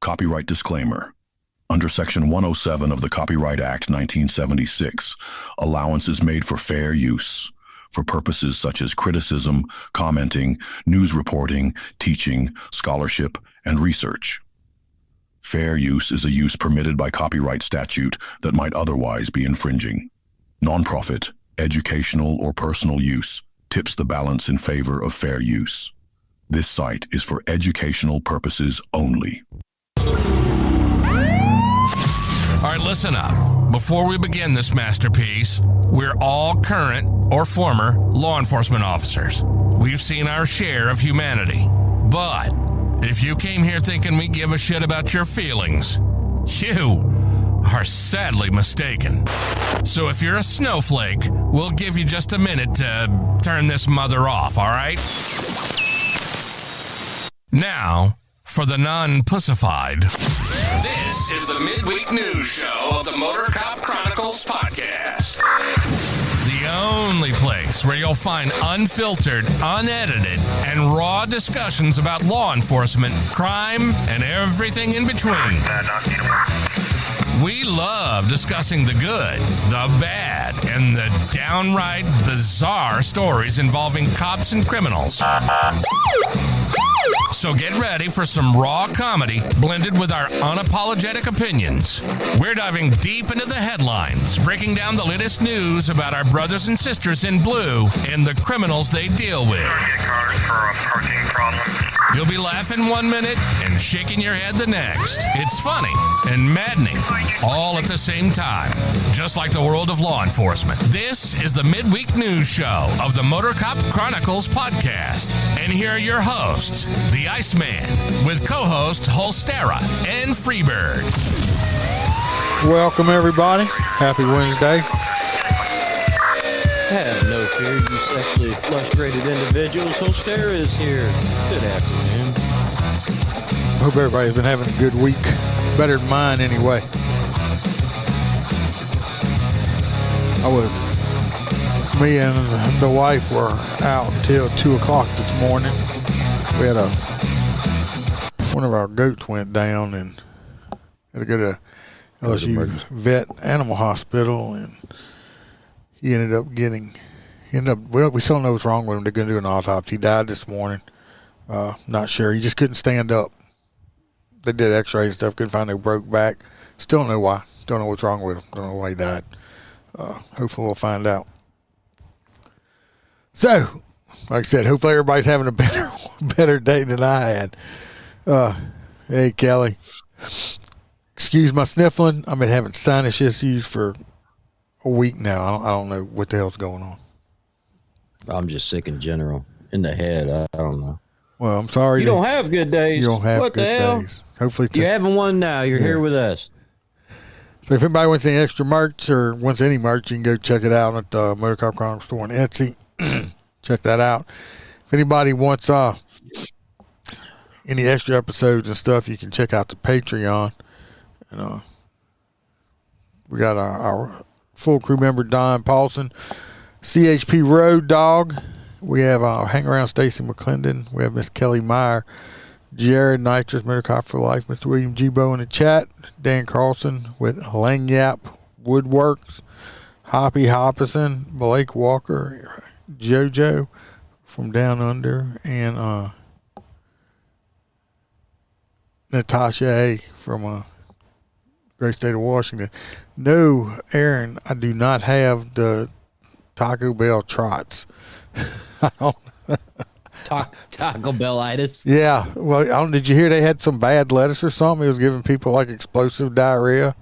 Copyright disclaimer. Under Section 107 of the Copyright Act 1976, allowance is made for fair use for purposes such as criticism, commenting, news reporting, teaching, scholarship, and research. Fair use is a use permitted by copyright statute that might otherwise be infringing. Nonprofit, educational, or personal use tips the balance in favor of fair use. This site is for educational purposes only. All right, listen up. Before we begin this masterpiece, we're all current or former law enforcement officers. We've seen our share of humanity. But if you came here thinking we give a shit about your feelings, you are sadly mistaken. So if you're a snowflake, we'll give you just a minute to turn this mother off, all right? Now, for the non-pussified. This is the midweek news show of the Motor Cop Chronicles podcast. The only place where you'll find unfiltered, unedited, and raw discussions about law enforcement, crime, and everything in between. We love discussing the good, the bad, and the downright bizarre stories involving cops and criminals. So get ready for some raw comedy blended with our unapologetic opinions. We're diving deep into the headlines, breaking down the latest news about our brothers and sisters in blue and the criminals they deal with. You'll be laughing 1 minute and shaking your head the next. It's funny and maddening all at the same time, just like the world of law enforcement. This is the midweek news show of the Motor Cop Chronicles podcast. And here are your hosts, the Iceman, with co-hosts Holstera and Freebird. Welcome, everybody. Happy Wednesday. Have no fear, you sexually frustrated individuals. Holstera is here. Good afternoon. Hope everybody's been having a good week. Better than mine, anyway. Me and the wife were out until 2 o'clock this morning. We had one of our goats went down and had to go to LSU Vet Animal Hospital, and he ended up, we still don't know what's wrong with him. They're going to do an autopsy. He died this morning. Not sure. He just couldn't stand up. They did x-rays and stuff. Couldn't find no broke back. Still don't know why. Don't know what's wrong with him. Don't know why he died. Hopefully we'll find out. So, like I said, hopefully everybody's having a better day than I had. Hey, Kelly. Excuse my sniffling. I've been having sinus issues for a week now. I don't know what the hell's going on. I'm just sick in general. In the head, I don't know. Well, I'm sorry. You don't have good days. You don't have what good the hell? days. Hopefully. You're having one now. You're here with us. So if anybody wants any extra merch or wants any merch, you can go check it out at the Motor Cop Chronicles store on Etsy. Check that out. If anybody wants any extra episodes and stuff, you can check out the Patreon. And we got our full crew member Don Paulson, CHP Road Dog. We have Hang Around Stacy McClendon. We have Miss Kelly Meyer, Jared Nitrous, Motor Cop for Life, Mr. William Gibo in the chat, Dan Carlson with Langyap Woodworks, Hoppy Hoppison, Blake Walker, JoJo from Down Under, and Natasha A. from great state of Washington. No, Aaron, I do not have the Taco Bell trots. I don't. Taco Bell-itis. Yeah. Well, did you hear they had some bad lettuce or something? It was giving people like explosive diarrhea,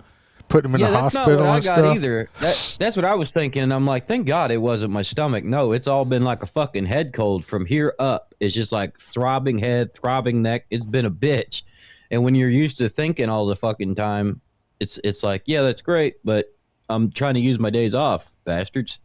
putting them in the hospital and stuff. That's not what I got either. That's what I was thinking. And I'm like, thank God it wasn't my stomach. No, it's all been like a fucking head cold from here up. It's just like throbbing head, throbbing neck. It's been a bitch. And when you're used to thinking all the fucking time, it's like, yeah, that's great, but I'm trying to use my days off, bastards.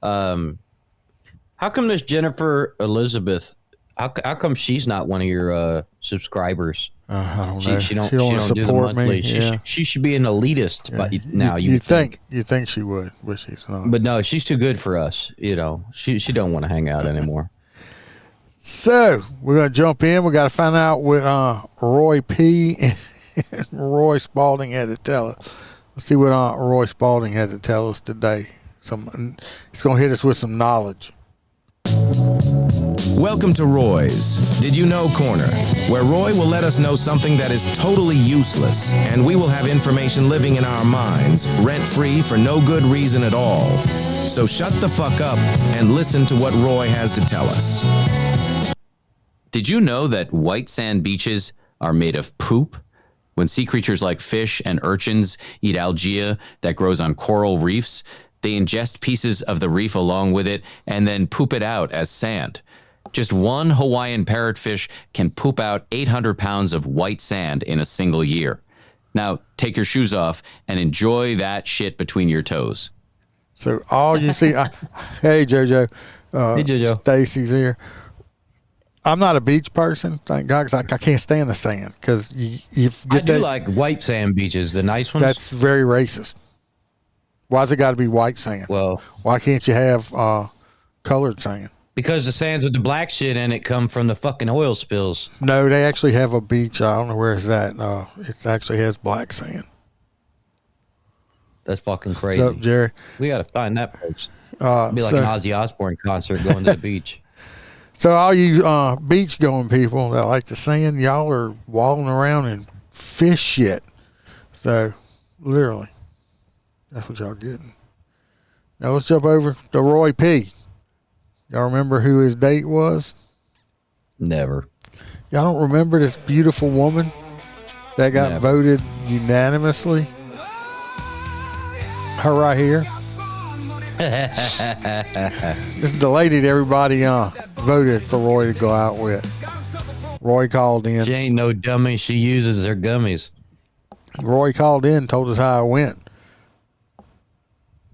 How come this Jennifer Elizabeth? How come she's not one of your subscribers? I don't know. She don't do the monthly. Yeah. She should be an elitist. But now you think she would, but she's not. But no, she's too good for us. You know, she don't want to hang out anymore. So we're gonna jump in. We got to find out what Roy P. Roy Spalding had to tell us. Let's see what Roy Spalding had to tell us today. He's going to hit us with some knowledge. Welcome to Roy's Did You Know Corner, where Roy will let us know something that is totally useless, and we will have information living in our minds, rent-free for no good reason at all. So shut the fuck up and listen to what Roy has to tell us. Did you know that white sand beaches are made of poop? When sea creatures like fish and urchins eat algae that grows on coral reefs, they ingest pieces of the reef along with it and then poop it out as sand. Just one Hawaiian parrotfish can poop out 800 pounds of white sand in a single year. Now, take your shoes off and enjoy that shit between your toes. So all you see, hey JoJo, Hey, JoJo. Stacy's here. I'm not a beach person, thank God, 'cause I can't stand the sand. Because you I do like white sand beaches, the nice ones. That's very racist. Why's it got to be white sand? Well, why can't you have colored sand? because the sands with the black shit in it come from the fucking oil spills. No, they actually have a beach. I don't know where it's at. It actually has black sand. That's fucking crazy. What's up, Jerry? We got to find that, folks. It'd be like an Ozzy Osbourne concert going to the beach. So all you beach going people that like the sand, y'all are walling around in fish shit. So literally, that's what y'all getting. Now let's jump over to Roy P. Y'all remember who his date was? Never. Y'all don't remember this beautiful woman that got Never. voted unanimously? Her right here. This is the lady that everybody voted for Roy to go out with. Roy called in. She ain't no dummy. She uses her gummies. Roy called in, told us how it went.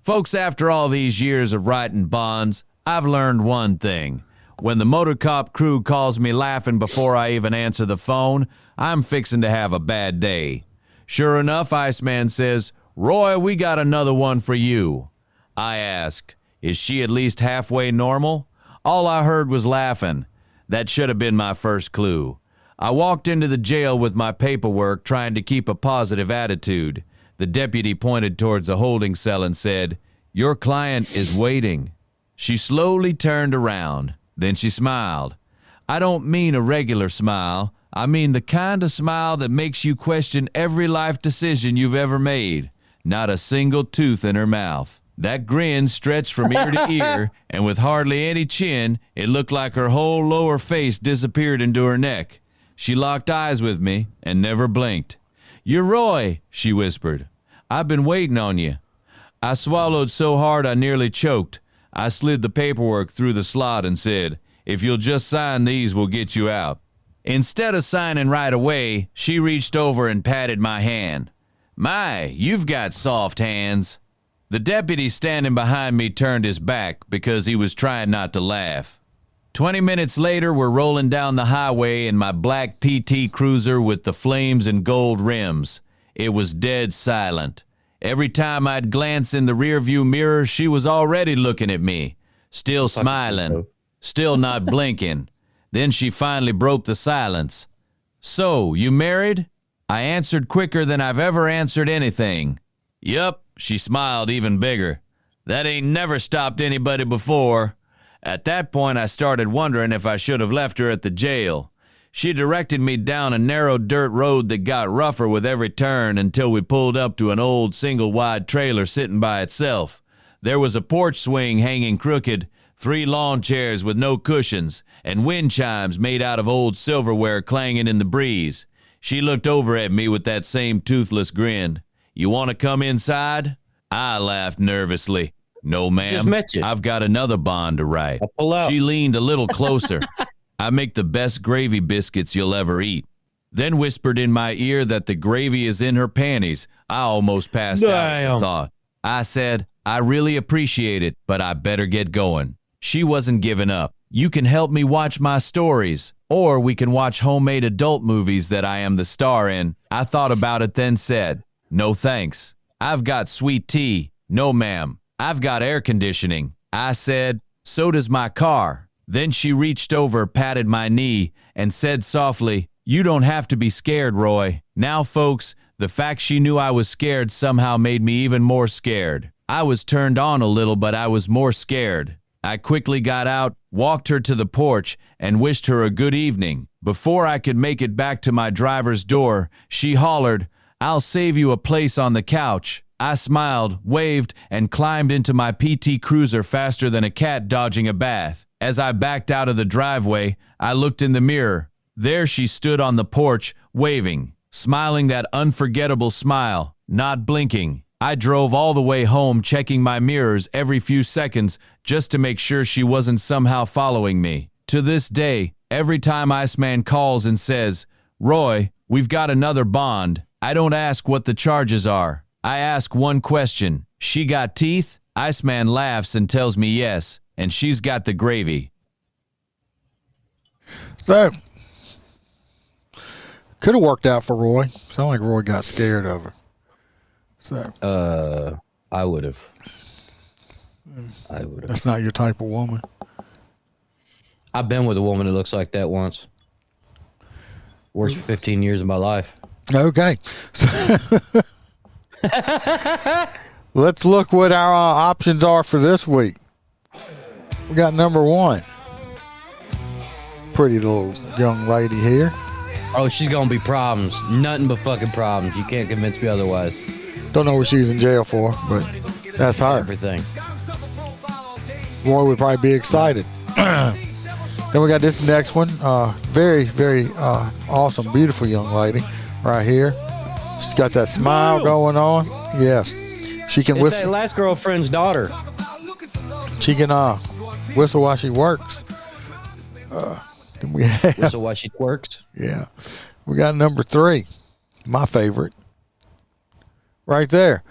Folks, after all these years of writing bonds, I've learned one thing. When the motor cop crew calls me laughing before I even answer the phone, I'm fixing to have a bad day. Sure enough, Iceman says, "Roy, we got another one for you." I ask, is she at least halfway normal? All I heard was laughing. That should have been my first clue. I walked into the jail with my paperwork trying to keep a positive attitude. The deputy pointed towards the holding cell and said, "Your client is waiting." She slowly turned around. Then she smiled. I don't mean a regular smile. I mean the kind of smile that makes you question every life decision you've ever made. Not a single tooth in her mouth. That grin stretched from ear to ear, and with hardly any chin, it looked like her whole lower face disappeared into her neck. She locked eyes with me and never blinked. "You're Roy," she whispered. "I've been waiting on you." I swallowed so hard I nearly choked. I slid the paperwork through the slot and said, "If you'll just sign these, we'll get you out." Instead of signing right away, she reached over and patted my hand. "My, you've got soft hands." The deputy standing behind me turned his back because he was trying not to laugh. 20 minutes later, we're rolling down the highway in my black PT Cruiser with the flames and gold rims. It was dead silent. Every time I'd glance in the rearview mirror, she was already looking at me, still smiling, still not blinking. Then she finally broke the silence. "So, you married?" I answered quicker than I've ever answered anything. "Yup," she smiled even bigger. "That ain't never stopped anybody before." At that point, I started wondering if I should have left her at the jail. She directed me down a narrow dirt road that got rougher with every turn until we pulled up to an old single-wide trailer sitting by itself. There was a porch swing hanging crooked, 3 lawn chairs with no cushions, and wind chimes made out of old silverware clanging in the breeze. She looked over at me with that same toothless grin. "You want to come inside?" I laughed nervously. "No, ma'am. Just met you. I've got another bond to write." I'll pull out. She leaned a little closer. "I make the best gravy biscuits you'll ever eat." Then whispered in my ear that the gravy is in her panties. I almost passed out at the Damn. thought. I said, "I really appreciate it, but I better get going." She wasn't giving up. "You can help me watch my stories, or we can watch homemade adult movies that I am the star in." I thought about it, then said, "No thanks. I've got sweet tea." "No, ma'am. I've got air conditioning." I said, "So does my car." Then she reached over, patted my knee, and said softly, You don't have to be scared, Roy. Now, folks, the fact she knew I was scared somehow made me even more scared. I was turned on a little, but I was more scared. I quickly got out, walked her to the porch, and wished her a good evening. Before I could make it back to my driver's door, she hollered, "I'll save you a place on the couch." I smiled, waved, and climbed into my PT Cruiser faster than a cat dodging a bath. As I backed out of the driveway, I looked in the mirror. There she stood on the porch, waving, smiling that unforgettable smile, not blinking. I drove all the way home, checking my mirrors every few seconds just to make sure she wasn't somehow following me. To this day, every time Iceman calls and says, "Roy, we've got another bond," I don't ask what the charges are. I ask one question: "She got teeth?" Iceman laughs and tells me yes, and she's got the gravy. So, could have worked out for Roy. Sound like Roy got scared of her. So, I would have. That's not your type of woman. I've been with a woman that looks like that once. Worst 15 years of my life. Okay. Let's look what our options are for this week. We got number 1. Pretty little young lady here. Oh, she's going to be problems. Nothing but fucking problems. You can't convince me otherwise. Don't know what she's in jail for, but that's her. Everything. Roy would probably be excited. Then we got this next one. Very, very awesome, beautiful young lady right here. She's got that smile going on. Yes. She can It's whistle. that last girlfriend's daughter. She can whistle while she works. Then we have, Whistle while she twerks. yeah. We got number 3. My favorite. Right there.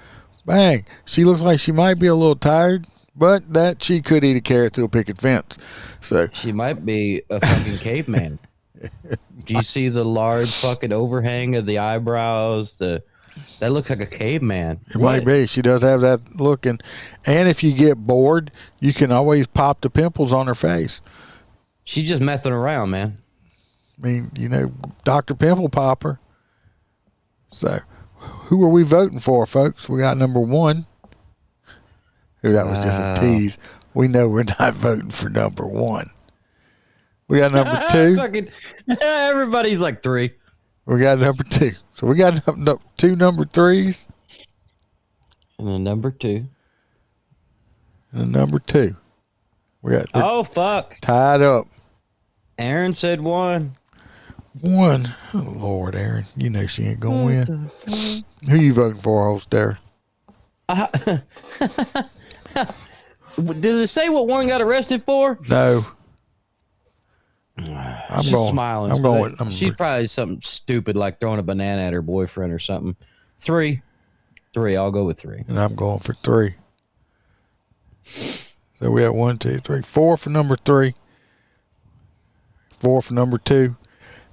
Bang. She looks like she might be a little tired, but that she could eat a carrot through a picket fence. So She might be a fucking caveman. Do you see the large fucking overhang of the eyebrows? That looks like a caveman. it might be. She does have that look. And if you get bored, you can always pop the pimples on her face. She's just messing around, man. I mean, Dr. Pimple Popper. So, who are we voting for, folks? We got number 1. Ooh, that was just a tease. We know we're not voting for number 1. We got number 2. Fucking, everybody's like 3. We got number 2. So we got 2 number 3s And then number 2. and a number 2. We're Oh, fuck. tied up. Aaron said 1. 1. Oh, Lord, Aaron. You know she ain't going to win. Who you voting for, old stare? Does it say what one got arrested for? No. She's smiling. I'm going. She's probably something stupid like throwing a banana at her boyfriend or something. 3. I'll go with 3. And I'm going for 3. So we have 1, 2, 3, 4 for number 3, 4 for number 2,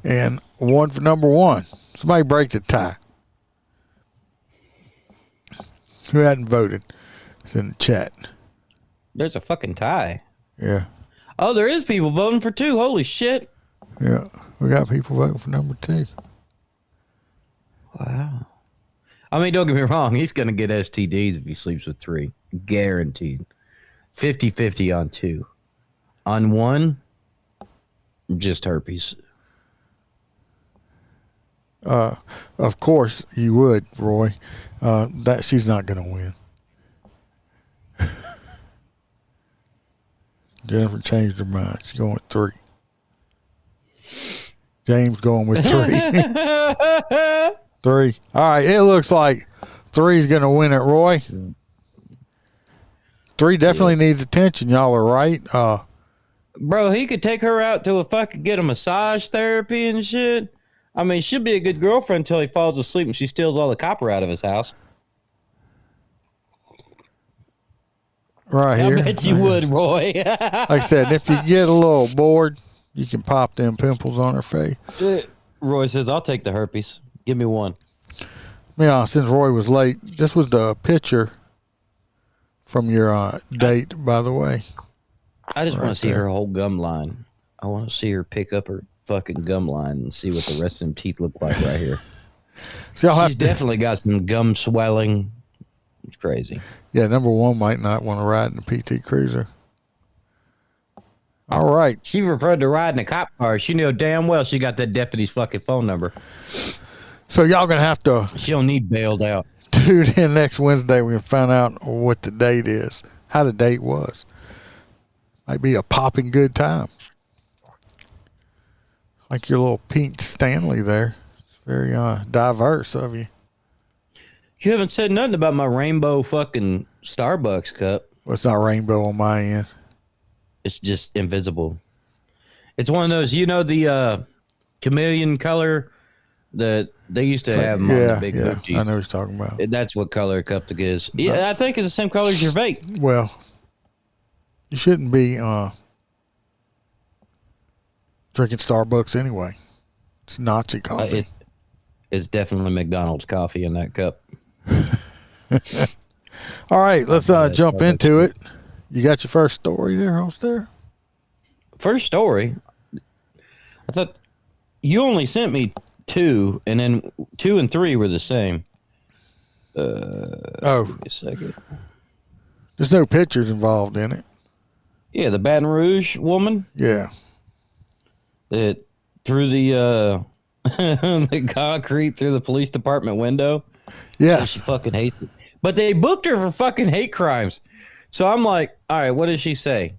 and 1 for number 1. Somebody break the tie. Who hadn't voted? It's in the chat. There's a fucking tie. Yeah. Oh, there is people voting for 2. Holy shit. Yeah. We got people voting for number 2. Wow. I mean, don't get me wrong. He's going to get STDs if he sleeps with 3. Guaranteed. 50-50 on 2. On 1, just herpes. Of course you would, Roy. That she's not going to win. Jennifer changed her mind. She's going with 3. James going with 3. 3. All right. It looks like 3's going to win it, Roy. 3 definitely needs attention. Y'all are right. Bro, he could take her out to get a massage therapy and shit. I mean, she'll be a good girlfriend until he falls asleep and she steals all the copper out of his house. Right here. I bet you would, Roy. Like I said, if you get a little bored, you can pop them pimples on her face. Roy says, I'll take the herpes. Give me 1. Yeah, since Roy was late, this was the picture from your date, by the way. I just want to see her whole gum line. I want to see her pick up her fucking gum line and see what the rest of them teeth look like right here. So y'all She's definitely got some gum swelling. It's crazy. Yeah, number one might not want to ride in the PT Cruiser. All right. She referred to riding a cop car. She knew damn well she got that deputy's fucking phone number. So y'all going to have to She don't need bailed out. tune in next Wednesday. We're going to find out what the date is, how the date was. Might be a popping good time. Like your little pink Stanley there. It's very diverse of you. You haven't said nothing about my rainbow fucking Starbucks cup. Well, it's not rainbow on my end. It's just invisible. It's one of those, the chameleon color that they used to have them on the big cookies. I know what you're talking about. That's what color a cup is. Yeah, I think it's the same color as your vape. Well, you shouldn't be drinking Starbucks anyway. It's Nazi coffee. It's definitely McDonald's coffee in that cup. All right, let's jump into it. You got your first story there, host there? First story? I thought you only sent me 2, and then 2 and 3 were the same. Give me a second. There's no pictures involved in it. Yeah, the Baton Rouge woman. Yeah. That threw the the concrete through the police department window. Yes. She fucking hates it. But they booked her for fucking hate crimes. So I'm like, all right, what does she say?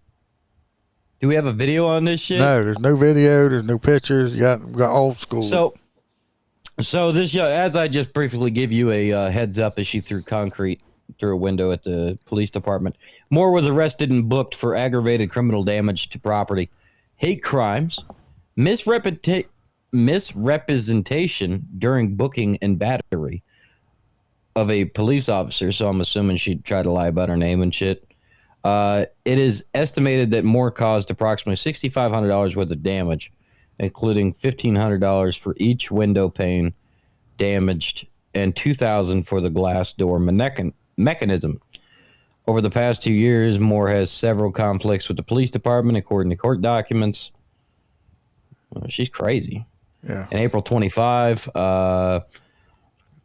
Do we have a video on this shit? No, there's no video. There's no pictures. We got old school. So this, as I just briefly give you a heads up, as she threw concrete through a window at the police department. Moore was arrested and booked for aggravated criminal damage to property, hate crimes, misrepresentation during booking and battery of a police officer. So I'm assuming she tried to lie about her name and shit. It is estimated that Moore caused approximately $6,500 worth of damage, including $1,500 for each window pane damaged and $2,000 for the glass door mechanism. Over the past 2 years, Moore has several conflicts with the police department, according to court documents. Well, she's crazy. Yeah. In April 25,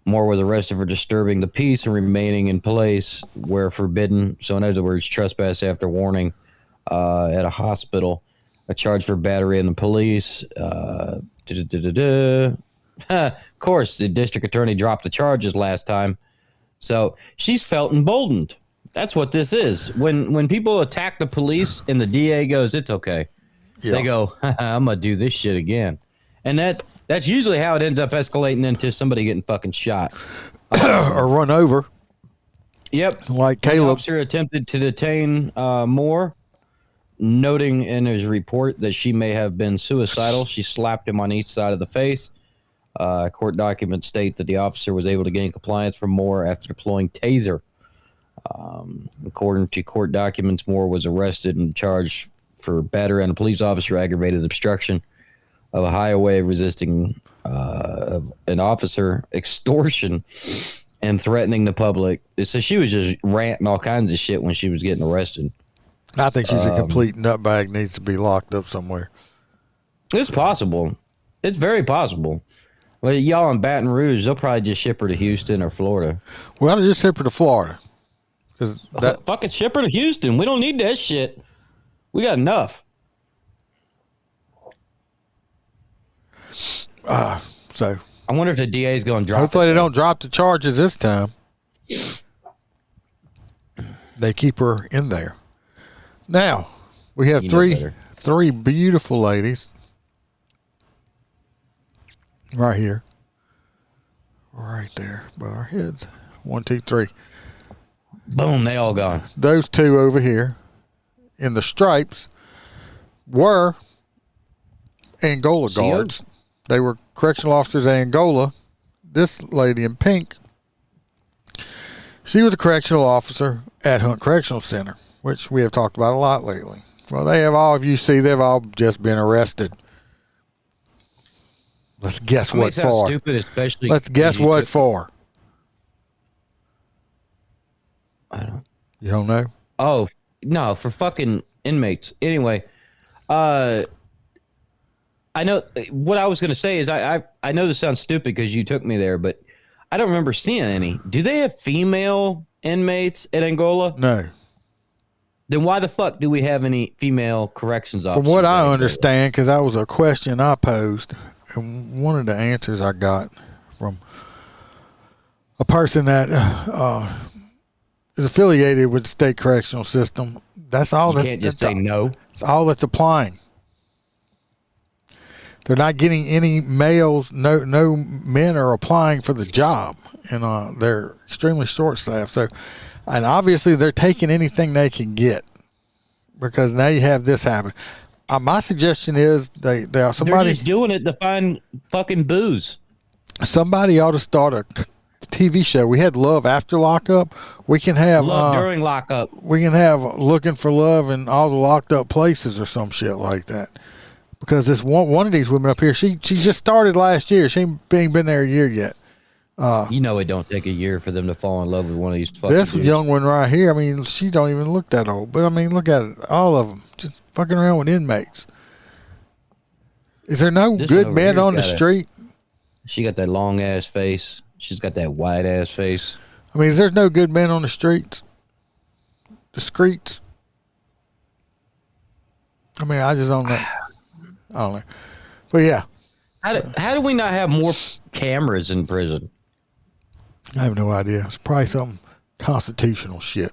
Moore was arrested for disturbing the peace and remaining in place where forbidden. So in other words, trespass after warning at a hospital. A charge for battery in the police. Of course, the district attorney dropped the charges last time. So she's felt emboldened. That's what this is. When people attack the police and the DA goes, it's okay. Yeah. They go, I'm going to do this shit again. And that's usually how it ends up escalating into somebody getting fucking shot. Or run over. Yep. Like The Caleb. officer attempted to detain Moore, noting in his report that she may have been suicidal. She slapped him on each side of the face. Court documents state that the officer was able to gain compliance from Moore after deploying taser. According to court documents, Moore was arrested and charged for battery on a police officer, aggravated obstruction of a highway, resisting of an officer, extortion, and threatening the public. So she was just ranting all kinds of shit when she was getting arrested. I think she's a complete nutbag, needs to be locked up somewhere. It's possible. It's very possible. Well, y'all in Baton Rouge, they'll probably just ship her to Houston or Florida. Well, I just ship her to Florida. Because that fucking ship her to Houston. We don't need that shit. We got enough. So I wonder if the DA is going to drop. Hopefully they don't drop the charges this time. They keep her in there. Now we have three beautiful ladies right here, right there by our heads. 1, 2, 3. Boom! They all gone. Those two over here in the stripes were Angola guards. They were correctional officers at Angola. This lady in pink, she was a correctional officer at Hunt Correctional Center, which we have talked about a lot lately. Well, they have all, if you see, they've all just been arrested. Let's guess what for. Stupid, especially. Let's guess what for. I don't. You don't know? Oh no, for fucking inmates. Anyway, I I know what I was going to say is I know this sounds stupid because you took me there, but I don't remember seeing any. Do they have female inmates at Angola? No. Then why the fuck do we have any female corrections officers? From what I understand, because that was a question I posed, and one of the answers I got from a person that is affiliated with the state correctional system, that's all. You can't just say no. That's all that's applying. They're not getting any males. No men are applying for the job, and they're extremely short-staffed. So, and obviously they're taking anything they can get because now you have this happen. My suggestion is they're just doing it to find fucking booze. Somebody ought to start a TV show. We had Love After Lockup. We can have Love during lockup. We can have Looking for Love in all the locked up places or some shit like that. Because this one of these women up here, she just started last year. She ain't been there a year yet. You know it don't take a year for them to fall in love with one of these fucking This dudes. young one right here, I mean, she don't even look that old. But, I mean, look at it. All of them. Just fucking around with inmates. Is there no This good one over men here's on the got street? She got that long ass face. She's got that wide ass face. I mean, is there no good men on the streets? The streets? I mean, I just don't know. I don't know. But, yeah. How do we not have more cameras in prison? I have no idea. It's probably some constitutional shit.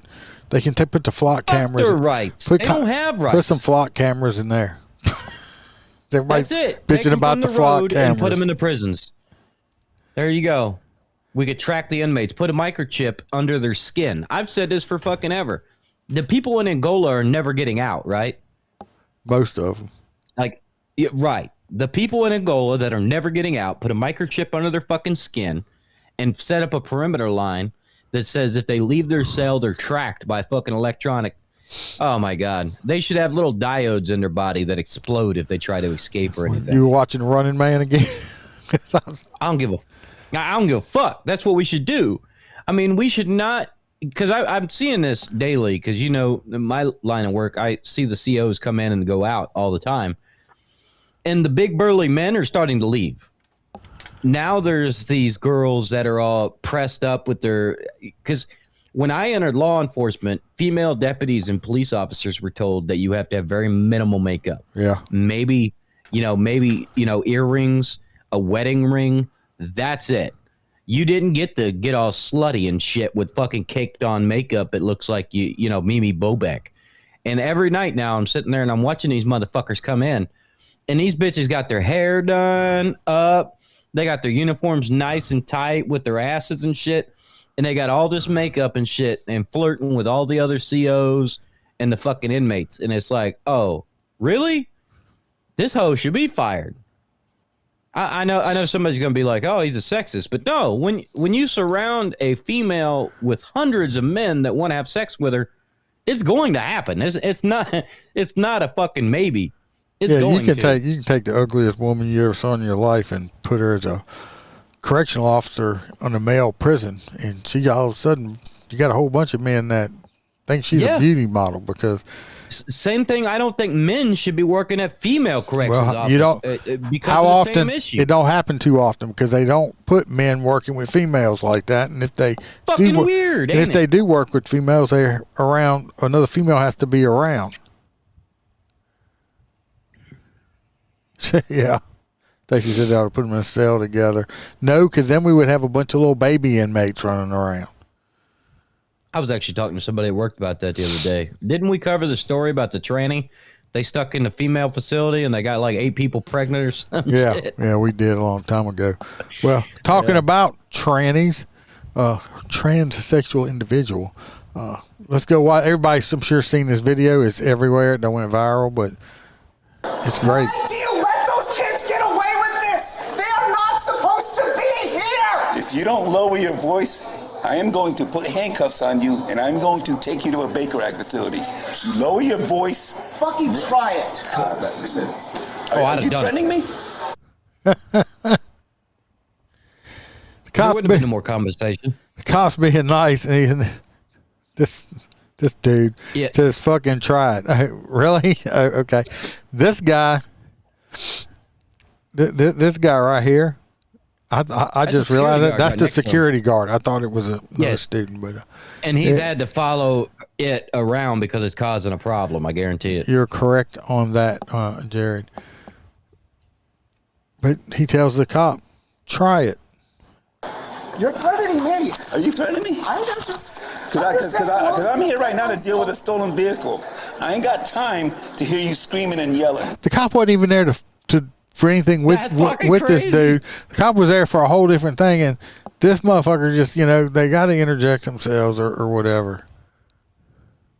They can put the flock cameras. Their rights. They don't have rights. Put some flock cameras in there. That's it. Bitching about the flock cameras. And put them in the prisons. There you go. We could track the inmates. Put a microchip under their skin. I've said this for fucking ever. The people in Angola are never getting out, right? Most of them. Right. The people in Angola that are never getting out, put a microchip under their fucking skin and set up a perimeter line that says if they leave their cell, they're tracked by fucking electronic. Oh, my God. They should have little diodes in their body that explode if they try to escape or anything. You were watching Running Man again? I don't give a fuck. That's what we should do. I mean, we should not, because I'm seeing this daily because, you know, in my line of work, I see the COs come in and go out all the time. And the big burly men are starting to leave. Now there's these girls that are all pressed up with their, because when I entered law enforcement, female deputies and police officers were told that you have to have very minimal makeup. Yeah. Maybe earrings, a wedding ring. That's it. You didn't get to get all slutty and shit with fucking caked on makeup. It looks like Mimi Bobek. And every night now I'm sitting there and I'm watching these motherfuckers come in. And these bitches got their hair done up. They got their uniforms nice and tight with their asses and shit. And they got all this makeup and shit and flirting with all the other COs and the fucking inmates. And it's like, oh, really? This hoe should be fired. I know somebody's going to be like, oh, he's a sexist. But no, when you surround a female with hundreds of men that want to have sex with her, it's going to happen. It's not a fucking maybe. It's you can take the ugliest woman you ever saw in your life and put her as a correctional officer on a male prison, and she all of a sudden you got a whole bunch of men that think she's a beauty model because. Same thing. I don't think men should be working at female corrections offices. You don't. Because how of the often same issue. it don't happen too often because they don't put men working with females like that, and if they fucking weird. And if they do work with females, they're around. Another female has to be around. Yeah. They said they ought to put them in a cell together. No, because then we would have a bunch of little baby inmates running around. I was actually talking to somebody that worked about that the other day. Didn't we cover the story about the tranny? They stuck in the female facility and they got like 8 people pregnant or something. Yeah, we did a long time ago. Well, talking about trannies, transsexual individual. Let's go watch. Everybody's, I'm sure, seen this video. It's everywhere. It don't went viral, but it's great. Why do you let those kids get away with this? They are not supposed to be here! If you don't lower your voice, I am going to put handcuffs on you, and I'm going to take you to a Baker Act facility. You lower your voice. Fucking try it. Are you threatening me? There would have been no more conversation. Cops being nice, and this dude says fucking try it. Really? Okay. This guy this guy right here, I just realized that that's the security guard. I thought it was another student, but and he's had to follow it around because it's causing a problem. I guarantee it. You're correct on that, Jared. But he tells the cop, "Try it." You're threatening me. Are you threatening me? I'm just because I'm here right now to deal with a stolen vehicle. I ain't got time to hear you screaming and yelling. The cop wasn't even there to for anything with this dude. The cop was there for a whole different thing, and this motherfucker just, they got to interject themselves or whatever.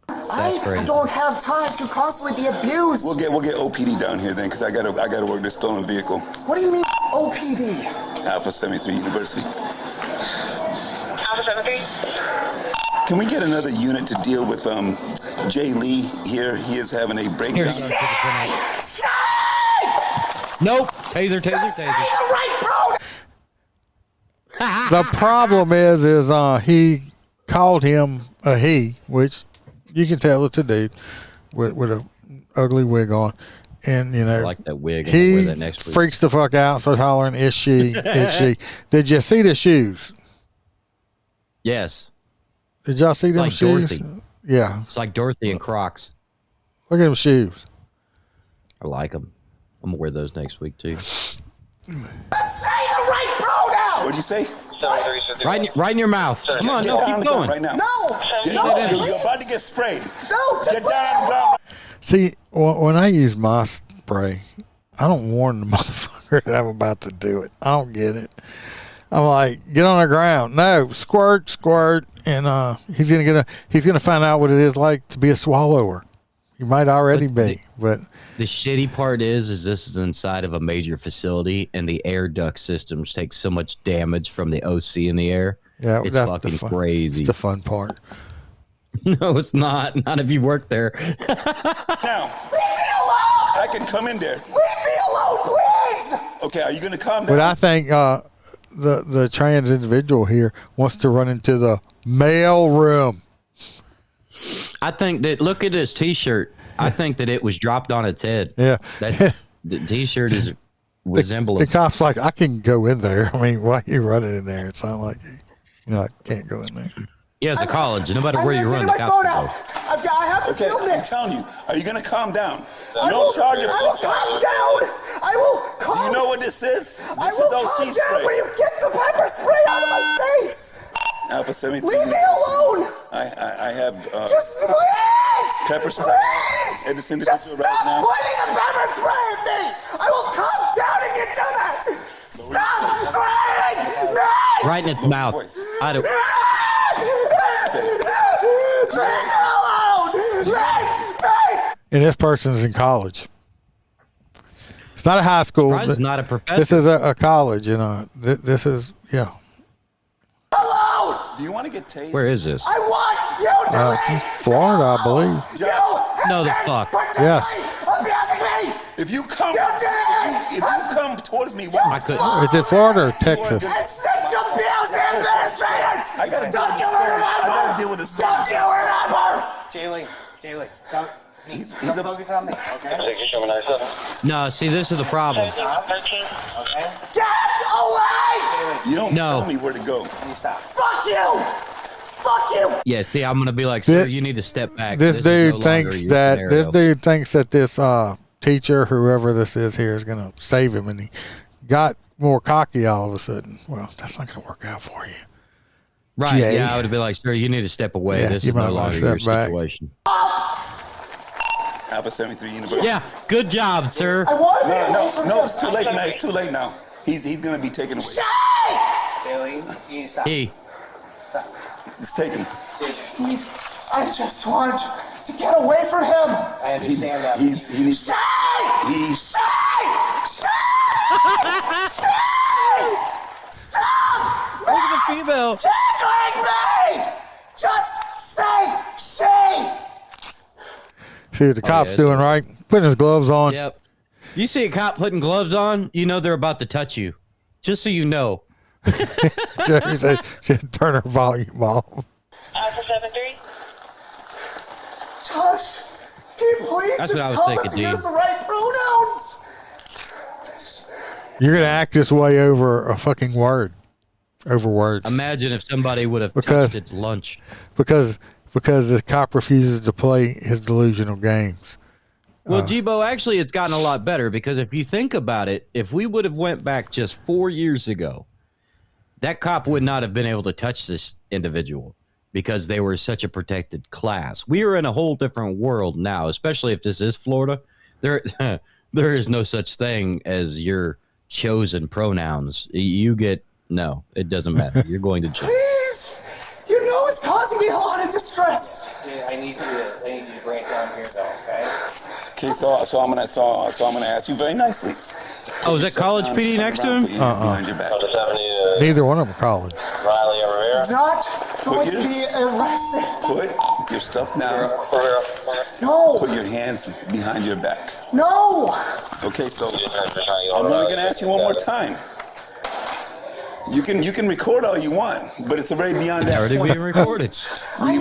I don't have time to constantly be abused. We'll get OPD down here then, because I gotta work this stolen vehicle. What do you mean OPD? Alpha 73 University. Alpha 73. Can we get another unit to deal with Jay Lee here? He is having a breakdown. Nope. Taser. Say the right pronoun. The problem is he called him a he, which you can tell it's a dude with a ugly wig on, and I like that wig. He wear that next week. freaks the fuck out, starts hollering, "Is she? Is she?" Did you see the shoes? Yes. Did y'all see them like shoes? Dorothy. Yeah. It's like Dorothy and Crocs. Look at them shoes. I like them. I'm gonna wear those next week too. Say the right pronoun. What'd you say? Right in your mouth. Come on, Get down keep going. right now. No. You're about to get sprayed. No. Get down. See, when I use my spray, I don't warn the motherfucker that I'm about to do it. I don't get it. I'm like, get on the ground. No, squirt, and he's gonna find out what it is like to be a swallower. He might already be, but the shitty part is this is inside of a major facility, and the air duct systems take so much damage from the OC in the air. Yeah, it's that's fucking the fun, crazy. It's the fun part. No, it's not. Not if you work there. Now, leave me alone. I can come in there. Leave me alone, please. Okay, are you gonna calm down? But I think the trans individual here wants to run into the mail room. I think that look at his T-shirt. I think that it was dropped on its head. Yeah, that's the T-shirt is resemblance. The cop's like, I can go in there. I mean, why are you running in there? It's not like I can't go in there. Yeah, it's a college. No matter where you run, the cops will go. I have to film I'm this. telling you, are you gonna calm down? I will calm down. I will calm. You know what this is? I will calm down when you get the pepper spray out of my face. Alpha 73. Leave me alone. I have just please. Pepper spray. Please. In this individual Just right stop now. pointing the pepper spray at me. I will calm down if you do that. Stop spraying me. Right in its mouth. I don't. Leave me alone. Leave me. And this person's in college. It's not a high school. It's not a professor. This is a college, this is Alone. Do you want to get tased? Where is this? I want you to leave. Florida, I believe. No, the fuck. Yes. Abusing me. If you come towards me, I couldn't. Is it Florida or Texas? It's such abuse administrators. I gotta Don't you remember? deal with this. Don't you remember? Jaylee, don't. He's focus on me, okay? No, see, this is the problem. 13. Okay? Get away! You don't No. tell me where to go. Stop. Fuck you! Fuck you! Yeah, see, I'm gonna be like, sir, you need to step back. This is dude no thinks longer your that scenario. this teacher, whoever this is here, is gonna save him, and he got more cocky all of a sudden. Well, that's not gonna work out for you. Right? Jay. Yeah, I would have been like, sir, you need to step away. Yeah, This you is might no wanna longer your step back. situation. Alpha 73 University. Yeah, good job, sir. I want to be away from No, him. it's too late now. It's too late now. He's gonna be taken away. Jaylee, you need to stop. It's taken. I just want to get away from him. I understand that. He needs. He's. Stop! Look at the female. Tickling me! Just say she! See what the cop's yeah, doing, right? Putting his gloves on. Yep. You see a cop putting gloves on, you know they're about to touch you. Just so you know. She turn her volume off. Alpha 73. Josh, can you please That's just what I was tell thinking, them to dude. use the right pronouns? You're gonna act this way over a fucking word, over words. Imagine if somebody would have touched its lunch. Because the cop refuses to play his delusional games. Well, Jibo, actually, it's gotten a lot better because if you think about it, if we would have went back just 4 years ago, that cop would not have been able to touch this individual because they were such a protected class. We are in a whole different world now, especially if this is Florida. There is no such thing as your chosen pronouns. You get, no, it doesn't matter. You're going to jail. Please! You know it's causing me a lot of distress. Yeah, I need you to bring it down here, though, okay? Okay, so I'm gonna ask you very nicely. Oh, is that college PD next to him? Behind your back. Neither one of them college. Riley Rivera. Not going to be arrested. Put your stuff down. No. Put your hands behind your back. No. Okay, so I'm only gonna ask you one more time. You can record all you want, but it's already beyond that Already point. being recorded.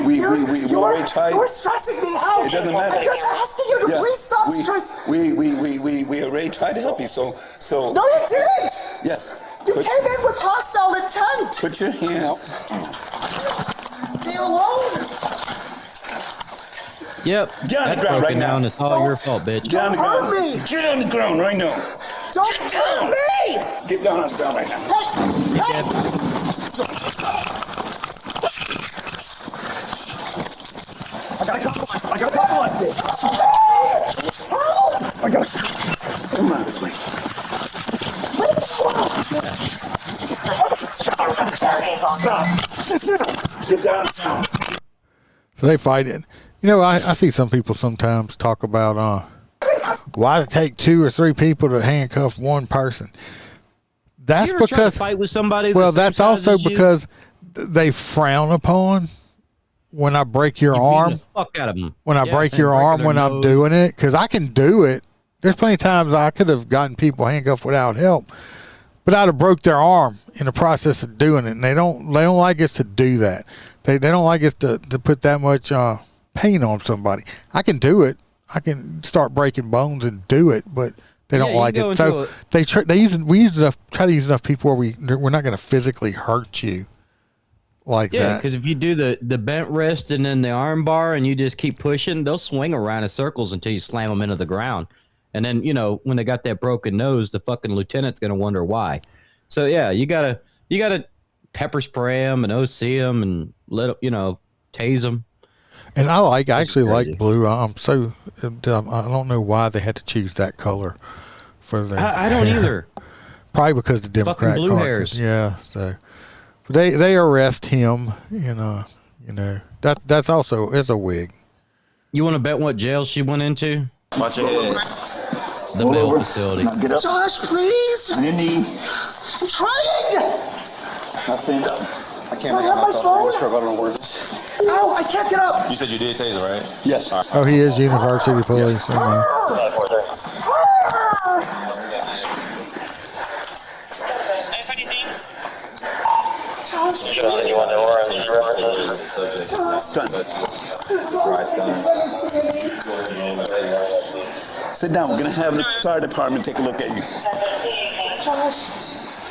We already tried. You're stressing me out. It doesn't matter. I'm just asking you to please stop stressing. We already tried to help you. So. No, you didn't. Yes. You came in with hostile intent. Put your hands. Be alone. Yep. Get on the That's ground right broken now. down. It's all your fault, bitch. Get on the ground. Hurt me. Get on the ground right now. Don't hurt me. Get down on the ground right now. Hey. I got a couple like this. Come on this way. Stop. Get down. So they fight it. You know, I see some people sometimes talk about why it take 2 or 3 people to handcuff one person. That's You ever try to because fight with somebody. well, the same that's size also as you? because they frown upon when I break your You beat arm. the fuck out of them. When I Yeah, break and your breaking arm their when I'm nose. doing it, because I can do it. There's plenty of times I could have gotten people handcuffed without help, but I'd have broke their arm in the process of doing it, and they don't like us to do that. They don't like us to put that much pain on somebody. I can do it. I can start breaking bones and do it, but they don't you like go it. So into we try to use enough people where we're not going to physically hurt you like Yeah, that. because if you do the bent wrist and then the arm bar and you just keep pushing, they'll swing around in circles until you slam them into the ground. And then, when they got that broken nose, the fucking lieutenant's going to wonder why. So, yeah, you gotta pepper spray them and OC them and tase them. And I actually crazy. like blue. I'm so dumb. I don't know why they had to choose that color for their I don't hair. either. Probably because the Democrat blue caucus. hairs. Yeah. So they arrest him. That's also is a wig. You want to bet what jail she went into? Watch your head. The bail facility. Now get up. Josh, please. On your knee. I'm trying. Now stand up. I can't I have my phone. I don't know where it is. Ow, I can't get up. You said you did taser, right? Yes. Oh, he is University Police. Sit down. We're gonna have the fire department take a look at you.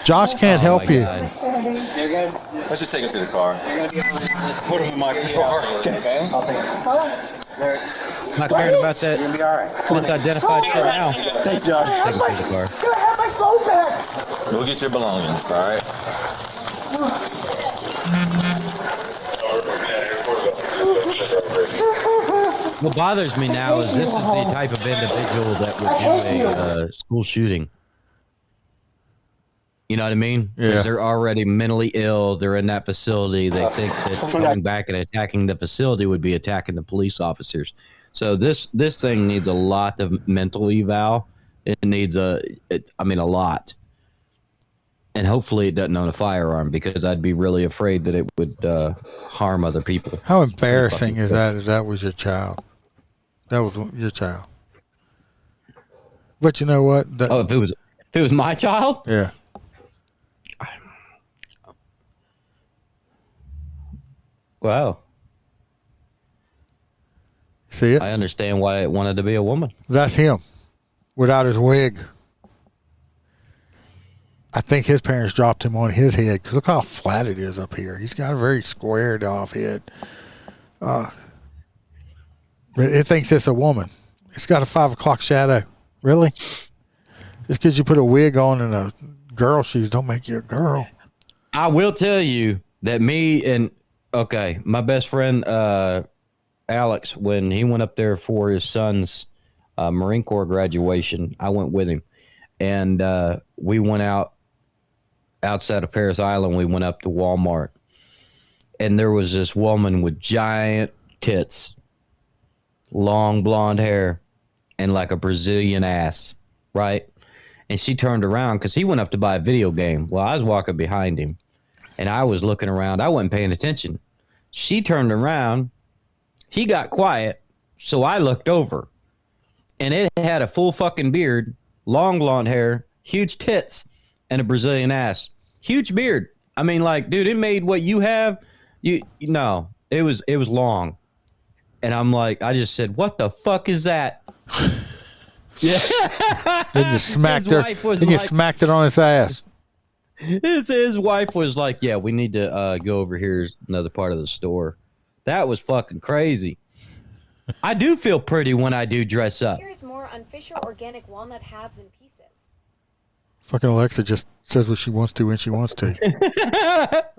Josh can't help you. You're good? Let's just take it to the car. Put him in my car. Okay? I'll take it. Not caring about that. You're gonna be all right. Let's identify shit now. Thanks, Josh. Take it to the car. Can I have my phone back? We'll get your belongings, all right? What bothers me now is this is the type of individual that would do a school shooting. You know what I mean? Yeah. Because they're already mentally ill. They're in that facility. They think that coming back and attacking the facility would be attacking the police officers. So this thing needs a lot of mental eval. It needs a lot. And hopefully it doesn't own a firearm because I'd be really afraid that it would harm other people. How embarrassing is that? Is that was your child? That was your child. But you know what? If it was my child, Yeah. wow. See it? I understand why it wanted to be a woman. That's him, without his wig. I think his parents dropped him on his head because look how flat it is up here. He's got a very squared off head. But it thinks it's a woman. It's got a 5 o'clock shadow. Really? Just because you put a wig on and a girl shoes don't make you a girl. I will tell you that my best friend Alex, when he went up there for his son's Marine Corps graduation, I went with him, and we went outside of Paris Island. We went up to Walmart, and there was this woman with giant tits, long blonde hair, and like a Brazilian ass, right? And she turned around because he went up to buy a video game. Well, I was walking behind him, and I was looking around. I wasn't paying attention. She turned around. He got quiet, so I looked over, and it had a full fucking beard, long blonde hair, huge tits, and a Brazilian ass. Huge beard. I mean, like, dude, it made what you have. No, it was long. And I'm like, I just said, what the fuck is that? Yeah. Then you smacked her. Then you smacked it on his ass. His wife was like, yeah, we need to go over here to another part of the store. That was fucking crazy. I do feel pretty when I do dress up. Here's more on Fisher organic walnut halves and pieces. Fucking Alexa just says what she wants to when she wants to.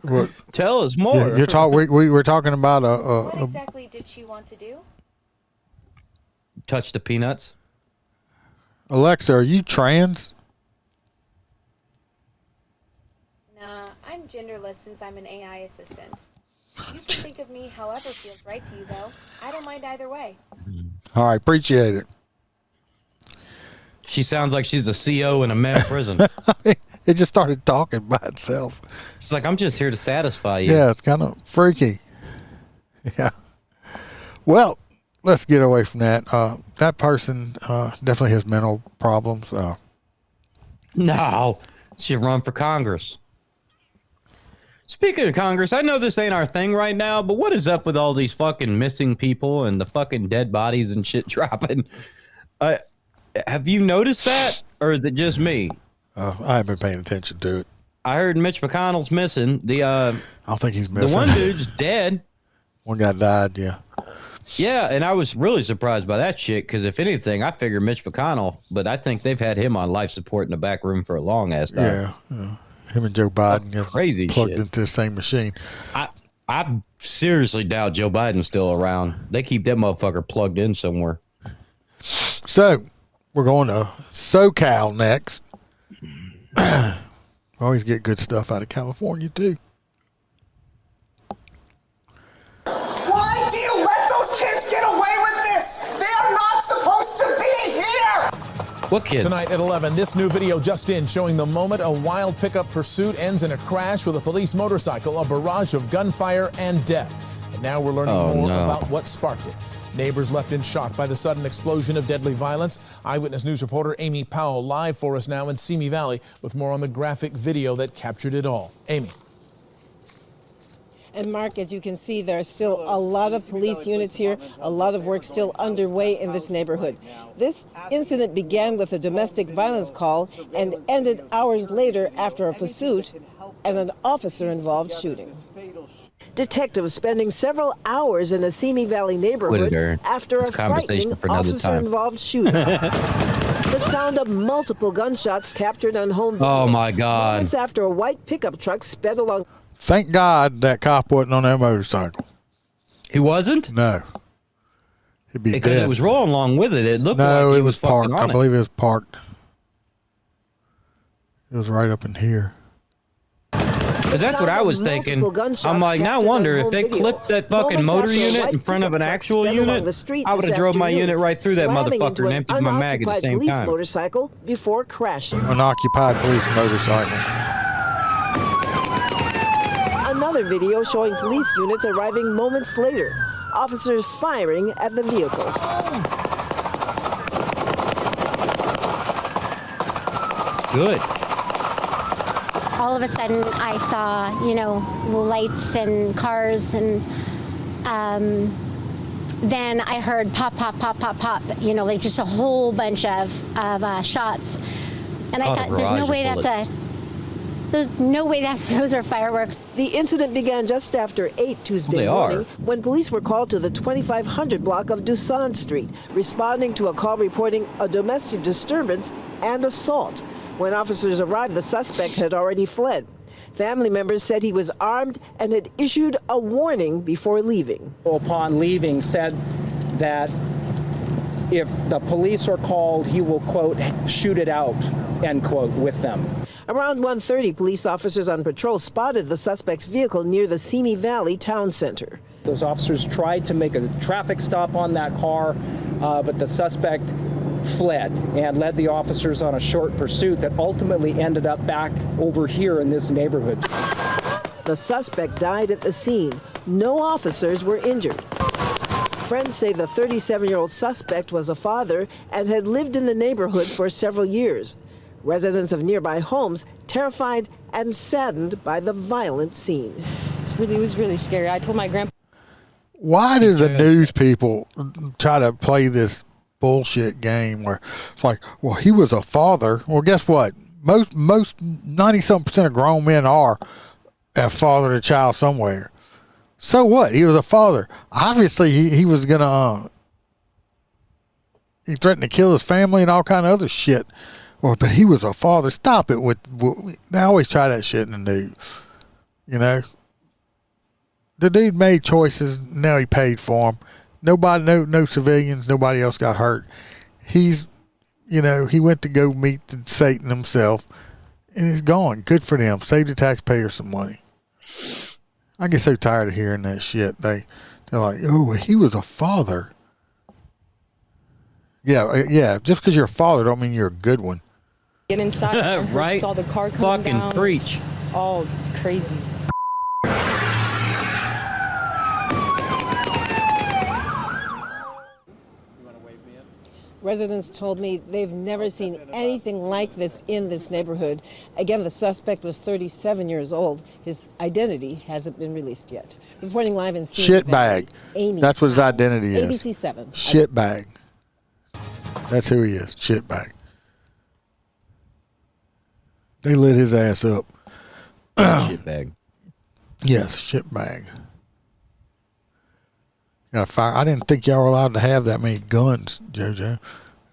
What? Tell us more. Yeah, we were talking about what exactly did she want to do? Touch the peanuts. Alexa, are you trans? Nah, I'm genderless since I'm an AI assistant. You can think of me however feels right to you, though. I don't mind either way. All right, appreciate it. She sounds like she's a CO in a men's prison. It just started talking by itself. She's like, I'm just here to satisfy you. Yeah, it's kind of freaky. Yeah. Well, let's get away from that. That person definitely has mental problems. No, she'll run for Congress. Speaking of Congress, I know this ain't our thing right now, but what is up with all these fucking missing people and the fucking dead bodies and shit dropping? Have you noticed that, or is it just me? I haven't been paying attention to it. I heard Mitch McConnell's missing. I don't think he's missing. The one dude's dead. One guy died, yeah. Yeah, and I was really surprised by that shit, because if anything, I figured Mitch McConnell, but I think they've had him on life support in the back room for a long-ass time. Yeah. Him and Joe Biden crazy plugged shit into the same machine. I seriously doubt Joe Biden's still around. They keep that motherfucker plugged in somewhere. So, we're going to SoCal next. Always get good stuff out of California, too. Why do you let those kids get away with this? They are not supposed to be here! What kids? Tonight at 11, this new video just in showing the moment a wild pickup pursuit ends in a crash with a police motorcycle, a barrage of gunfire and death. And now we're learning more about what sparked it. Neighbors left in shock by the sudden explosion of deadly violence. Eyewitness News reporter Amy Powell live for us now in Simi Valley with more on the graphic video that captured it all. Amy. And Mark, as you can see, there are still a lot of police units here, a lot of work still underway in this neighborhood. This incident began with a domestic violence call and ended hours later after a pursuit and an officer-involved shooting. Detectives spending several hours in a Simi Valley neighborhood after a frightening officer-involved shooting. The sound of multiple gunshots captured on home video. Oh, my God. Moments after a white pickup truck sped along. Thank God that cop wasn't on that motorcycle. He wasn't? No. He'd be because dead. It was rolling along with it. It looked no, like it was parked. On I believe it was parked. It was right up in here. Because that's what I was thinking. I'm like, now I wonder if they clipped that fucking motor unit in front of an actual unit, I would have drove my unit right through that motherfucker and emptied my mag at the same time. Motorcycle before crashing. Unoccupied police motorcycle. Another video showing police units arriving moments later. Officers firing at the vehicles. Good. All of a sudden, I saw, lights and cars, and then I heard pop, pop, pop, pop, pop, like just a whole bunch of shots. And I thought, there's no way that's There's no way those are fireworks. The incident began just after 8 Tuesday morning when police were called to the 2500 block of Dusson Street, responding to a call reporting a domestic disturbance and assault. When officers arrived, the suspect had already fled. Family members said he was armed and had issued a warning before leaving. Upon leaving, said that if the police are called, he will, quote, shoot it out, end quote, with them. Around 1:30, police officers on patrol spotted the suspect's vehicle near the Simi Valley Town Center. Those officers tried to make a traffic stop on that car, but the suspect fled and led the officers on a short pursuit that ultimately ended up back over here in this neighborhood. The suspect died at the scene. No officers were injured. Friends say the 37-year-old suspect was a father and had lived in the neighborhood for several years. Residents of nearby homes terrified and saddened by the violent scene. It was really scary. I told my grandpa. Why do the news people try to play this bullshit game where it's like, well, he was a father? Well, guess what? Most 90-something% of grown men are a father to a child somewhere. So what? He was a father. Obviously, he was gonna. He threatened to kill his family and all kind of other shit. Well, but he was a father. Stop it with. They always try that shit in the news. You know. The dude made choices. Now he paid for them. Nobody, no civilians. Nobody else got hurt. He's, he went to go meet Satan himself, and he's gone. Good for them. Saved the taxpayers some money. I get so tired of hearing that shit. They're like, oh, he was a father. Yeah. Just because you're a father don't mean you're a good one. Get inside. Right? Saw the car coming Fucking down. preach. All crazy. Residents told me they've never seen anything like this in this neighborhood. Again, the suspect was 37 years old. His identity hasn't been released yet. Reporting live in Shitbag. That's what his identity is. ABC 7. Shitbag. That's who he is. Shitbag. They lit his ass up. Shitbag. Yes, shitbag. Got a fire. I didn't think y'all were allowed to have that many guns, JoJo,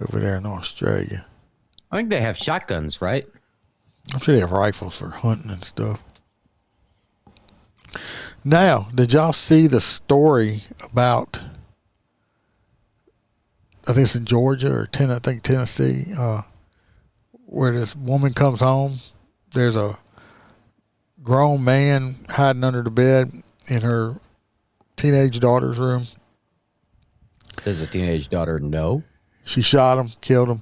over there in Australia. I think they have shotguns, right? I'm sure they have rifles for hunting and stuff. Now, did y'all see the story about, I think it's in Georgia or Tennessee, where this woman comes home. There's a grown man hiding under the bed in her teenage daughter's room. Does the teenage daughter know? She shot him, killed him.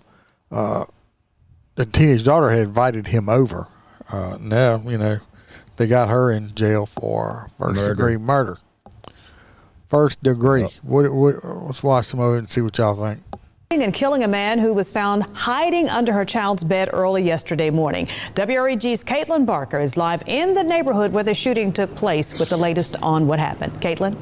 The teenage daughter had invited him over. Now, they got her in jail for first-degree murder. First degree. Let's watch some of it and see what y'all think. And killing a man who was found hiding under her child's bed early yesterday morning. WREG's Caitlin Barker is live in the neighborhood where the shooting took place with the latest on what happened. Caitlin?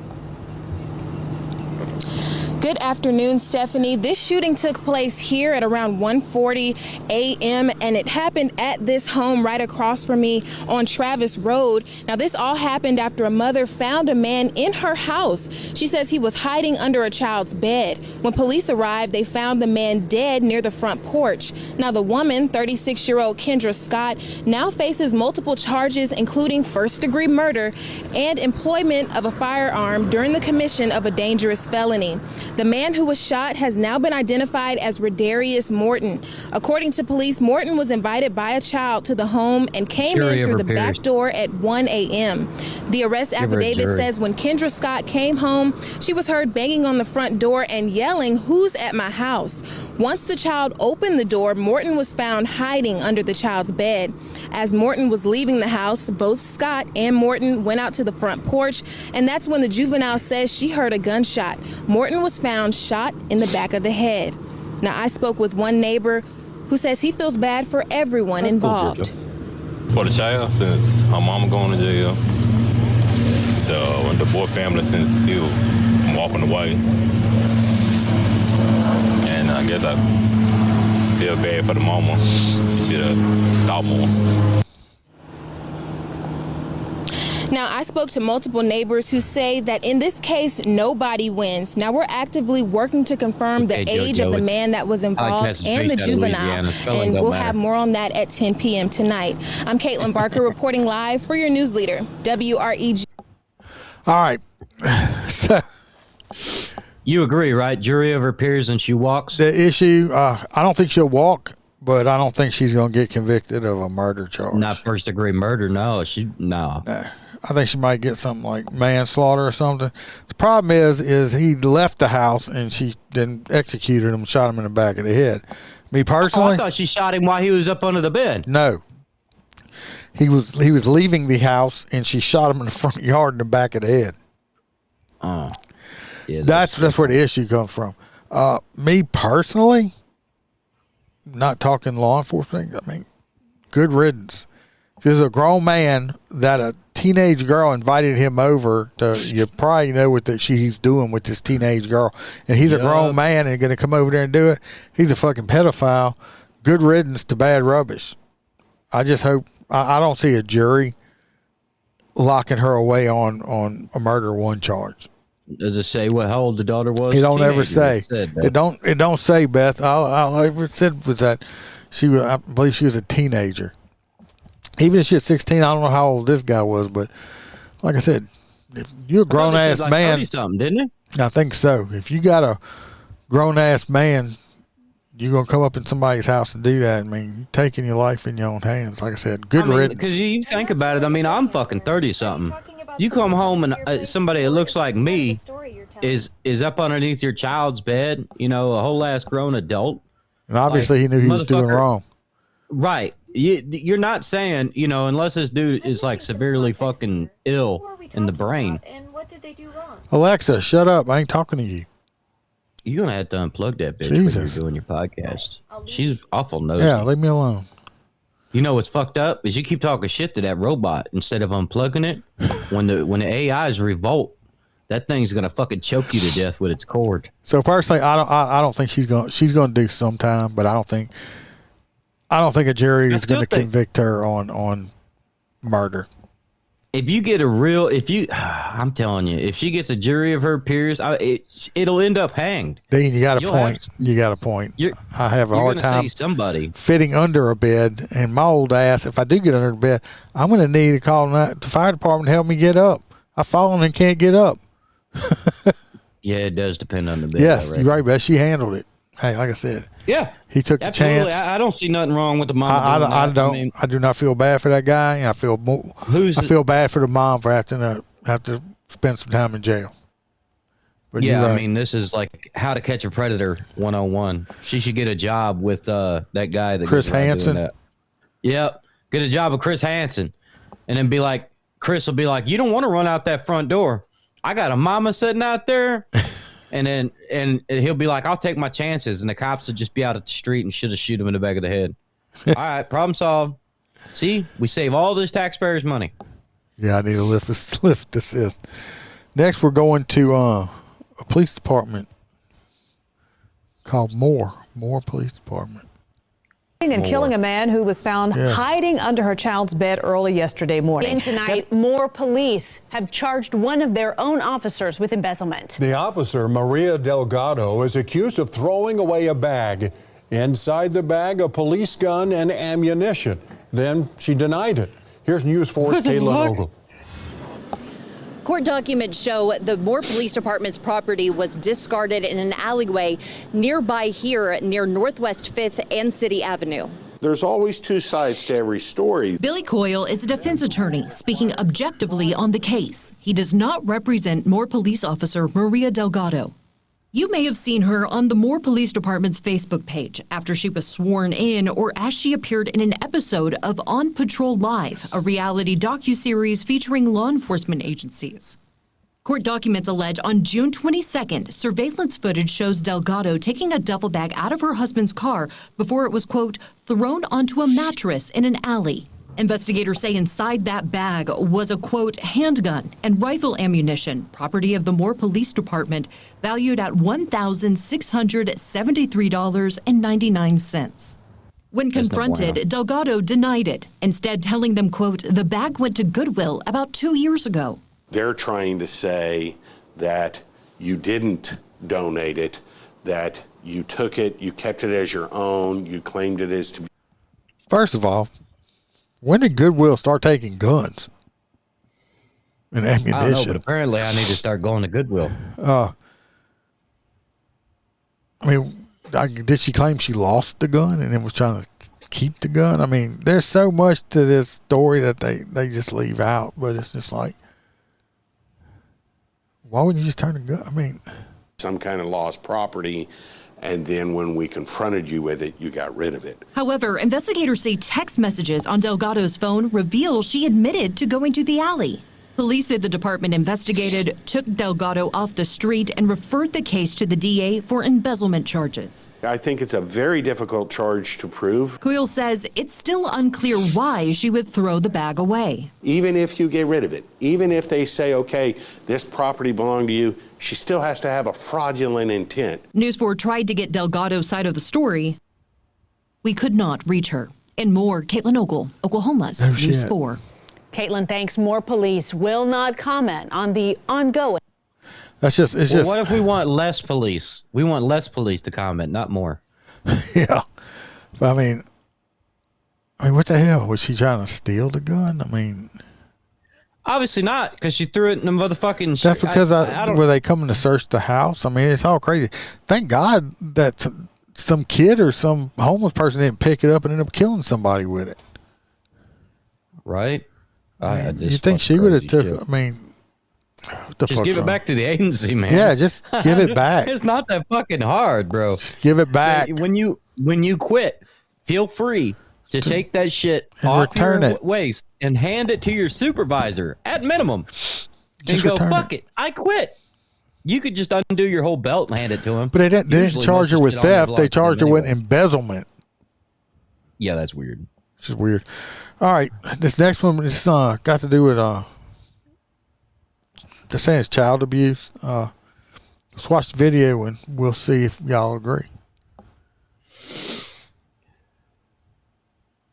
Good afternoon, Stephanie. This shooting took place here at around 1:40 a.m. and it happened at this home right across from me on Travis Road. Now, this all happened after a mother found a man in her house. She says he was hiding under a child's bed. When police arrived, they found the man dead near the front porch. Now, the woman, 36-year-old Kendra Scott, now faces multiple charges, including first-degree murder and employment of a firearm during the commission of a dangerous felony. The man who was shot has now been identified as Redarius Morton. According to police, Morton was invited by a child to the home and came in through the back door at 1 a.m. The arrest affidavit says when Kendra Scott came home, she was heard banging on the front door and yelling, "Who's at my house?" Once the child opened the door, Morton was found hiding under the child's bed. As Morton was leaving the house, both Scott and Morton went out to the front porch, and that's when the juvenile says she heard a gunshot. Morton was found shot in the back of the head. Now, I spoke with one neighbor who says he feels bad for everyone involved. For the child, since her mama going to jail, the boy family, since he was walking away, and I guess I feel bad for the mama. She should have thought more. Now, I spoke to multiple neighbors who say that in this case, nobody wins. Now, we're actively working to confirm the age of the man that was involved and the juvenile, and we'll have more on that at 10 p.m. tonight. I'm Caitlin Barker reporting live for your news leader, WREG. All right. So you agree, right? Jury of her peers and she walks? The issue, I don't think she'll walk, but I don't think she's going to get convicted of a murder charge. Not first degree murder, no. No. I think she might get something like manslaughter or something. The problem is he left the house and she then executed him and shot him in the back of the head. Me personally, I thought she shot him while he was up under the bed. No. He was leaving the house and she shot him in the front yard in the back of the head. Oh. Yeah, that's where the issue comes from. Me personally, not talking law enforcement, I mean, good riddance. There's a grown man that a teenage girl invited him over to, you probably know what she's doing with this teenage girl. And he's a grown man and going to come over there and do it. He's a fucking pedophile. Good riddance to bad rubbish. I just hope, I don't see a jury locking her away on a murder one charge. Does it say how old the daughter was? It don't ever say. It don't say, Beth. All I ever said was that I believe she was a teenager. Even if she's 16, I don't know how old this guy was, but like I said, if you're a grown ass man, 30-something, didn't it? I think so. If you got a grown ass man, you're gonna come up in somebody's house and do that. I mean, you're taking your life in your own hands. Like I said, good riddance. Because you think about it. I mean, I'm fucking 30-something. You come home and somebody that looks like me is up underneath your child's bed, a whole ass grown adult. And obviously he knew he was doing wrong. Right. You're not saying, unless this dude is like severely fucking ill in the brain. And what did they do wrong? Alexa, shut up. I ain't talking to you. You're going to have to unplug that bitch when you're doing your podcast. She's awful nosy. Yeah, leave me alone. You know what's fucked up is you keep talking shit to that robot instead of unplugging it. When the AIs revolt, that thing's gonna fucking choke you to death with its cord. So personally, I don't think she's gonna do some time, but I don't think a jury is gonna convict her on murder. If you get I'm telling you, if she gets a jury of her peers, it'll end up hanged. Dean, you got a point. You got a point. I have a hard time fitting under a bed, and my old ass, if I do get under the bed, I'm going to need to call the fire department to help me get up. I've fallen and can't get up. Yeah, it does depend on the bed. Yes, you're right, Beth. She handled it. Hey, like I said. Yeah, he took the chance. I don't see nothing wrong with the mom. I do not feel bad for that guy, and I feel bad for the mom for having to have to spend some time in jail. But yeah, I mean, this is like How to Catch a Predator 101. She should get a job with that guy that Chris Hansen. Yep, get a job with Chris Hansen, and then Chris will be like, you don't want to run out that front door. I got a mama sitting out there. And he'll be like, I'll take my chances. And the cops will just be out at the street and should shoot him in the back of the head. All right, problem solved. See, we save all this taxpayers' money. Yeah, I need a lift assist. Next, we're going to a police department called Moore Police Department. And killing a man who was found hiding under her child's bed early yesterday morning. And tonight, more police have charged one of their own officers with embezzlement. The officer, Maria Delgado, is accused of throwing away a bag. Inside the bag, a police gun and ammunition. Then she denied it. Here's News 4's Caitlin Ogle. Court documents show the Moore Police Department's property was discarded in an alleyway nearby here near Northwest 5th and City Avenue. There's always two sides to every story. Billy Coyle is a defense attorney speaking objectively on the case. He does not represent Moore Police Officer Maria Delgado. You may have seen her on the Moore Police Department's Facebook page after she was sworn in or as she appeared in an episode of On Patrol Live, a reality docuseries featuring law enforcement agencies. Court documents allege on June 22nd, surveillance footage shows Delgado taking a duffel bag out of her husband's car before it was, quote, thrown onto a mattress in an alley. Investigators say inside that bag was a, quote, handgun and rifle ammunition, property of the Moore Police Department, valued at $1,673.99. When confronted, Delgado denied it, instead telling them, quote, the bag went to Goodwill about 2 years ago. They're trying to say that you didn't donate it, that you took it, you kept it as your own, you claimed it as to be. First of all, when did Goodwill start taking guns and ammunition? I don't know, but apparently I need to start going to Goodwill. I mean, did she claim she lost the gun and then was trying to keep the gun? I mean, there's so much to this story that they just leave out, but it's just like, why wouldn't you just turn the gun? I mean, some kind of lost property, and then when we confronted you with it, you got rid of it. However, investigators say text messages on Delgado's phone reveal she admitted to going to the alley. Police said the department investigated, took Delgado off the street, and referred the case to the DA for embezzlement charges. I think it's a very difficult charge to prove. Coyle says it's still unclear why she would throw the bag away. Even if you get rid of it, even if they say, okay, this property belonged to you, she still has to have a fraudulent intent. News 4 tried to get Delgado's side of the story. We could not reach her. And more, Caitlin Ogle, Oklahoma's News 4. Caitlin thanks. More police will not comment on the ongoing. It's just. What if we want less police? We want less police to comment, not more. Yeah. But I mean, what the hell? Was she trying to steal the gun? I mean, obviously not, because she threw it in the motherfucking. That's because were they coming to search the house? I mean, it's all crazy. Thank God that some kid or some homeless person didn't pick it up and ended up killing somebody with it. Right. You think she would have took? I mean, what the just fuck? Give it back to the agency, man. Yeah, just give it back. It's not that fucking hard, bro. Just give it back. When you quit, feel free to take that shit off return your it. waist and hand it to your supervisor at minimum. And Just go, return fuck it, I quit. You could just undo your whole belt and hand it to him. But they didn't charge her with theft. They charged her with embezzlement. Yeah, that's weird. Which is weird. All right, this next one is got to do with they're saying it's child abuse. Let's watch the video and we'll see if y'all agree.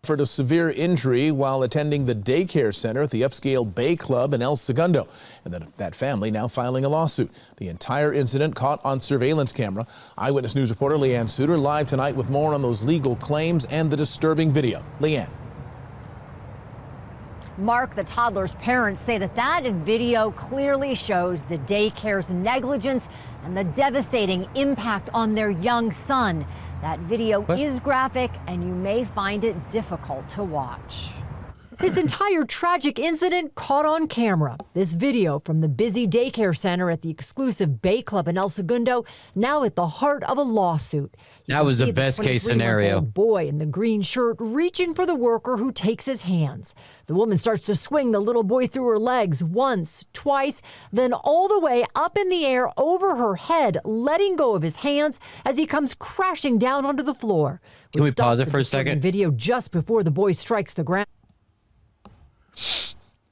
Suffered a severe injury while attending the daycare center at the upscale Bay Club in El Segundo, and that family now filing a lawsuit. The entire incident caught on surveillance camera. Eyewitness News reporter Leanne Suter live tonight with more on those legal claims and the disturbing video. Leanne. Mark, the toddler's parents say that video clearly shows the daycare's negligence and the devastating impact on their young son. That video is graphic, and you may find it difficult to watch. This entire tragic incident caught on camera. This video from the busy daycare center at the exclusive Bay Club in El Segundo, now at the heart of a lawsuit. That was the best case scenario. Boy in the green shirt reaching for the worker who takes his hands. The woman starts to swing the little boy through her legs once, twice, then all the way up in the air over her head, letting go of his hands as he comes crashing down onto the floor. Can we pause it for a second? Video just before the boy strikes the ground.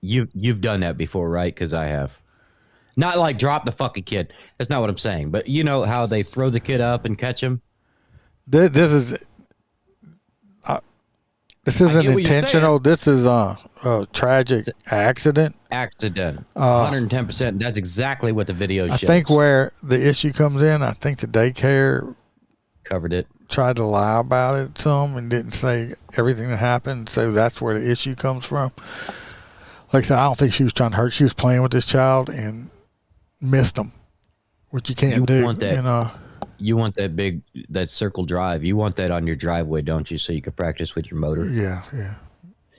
You've done that before, right? Because I have. Not like drop the fucking kid. That's not what I'm saying. But you know how they throw the kid up and catch him? This isn't intentional. This is a tragic accident. 110%. That's exactly what the video shows. I think where the issue comes in, I think the daycare covered it. Tried to lie about it some and didn't say everything that happened. So that's where the issue comes from. Like I said, I don't think she was trying to hurt. She was playing with this child and missed him, which you can't do. You want that circle drive. You want that on your driveway, don't you? So you can practice with your motor. Yeah.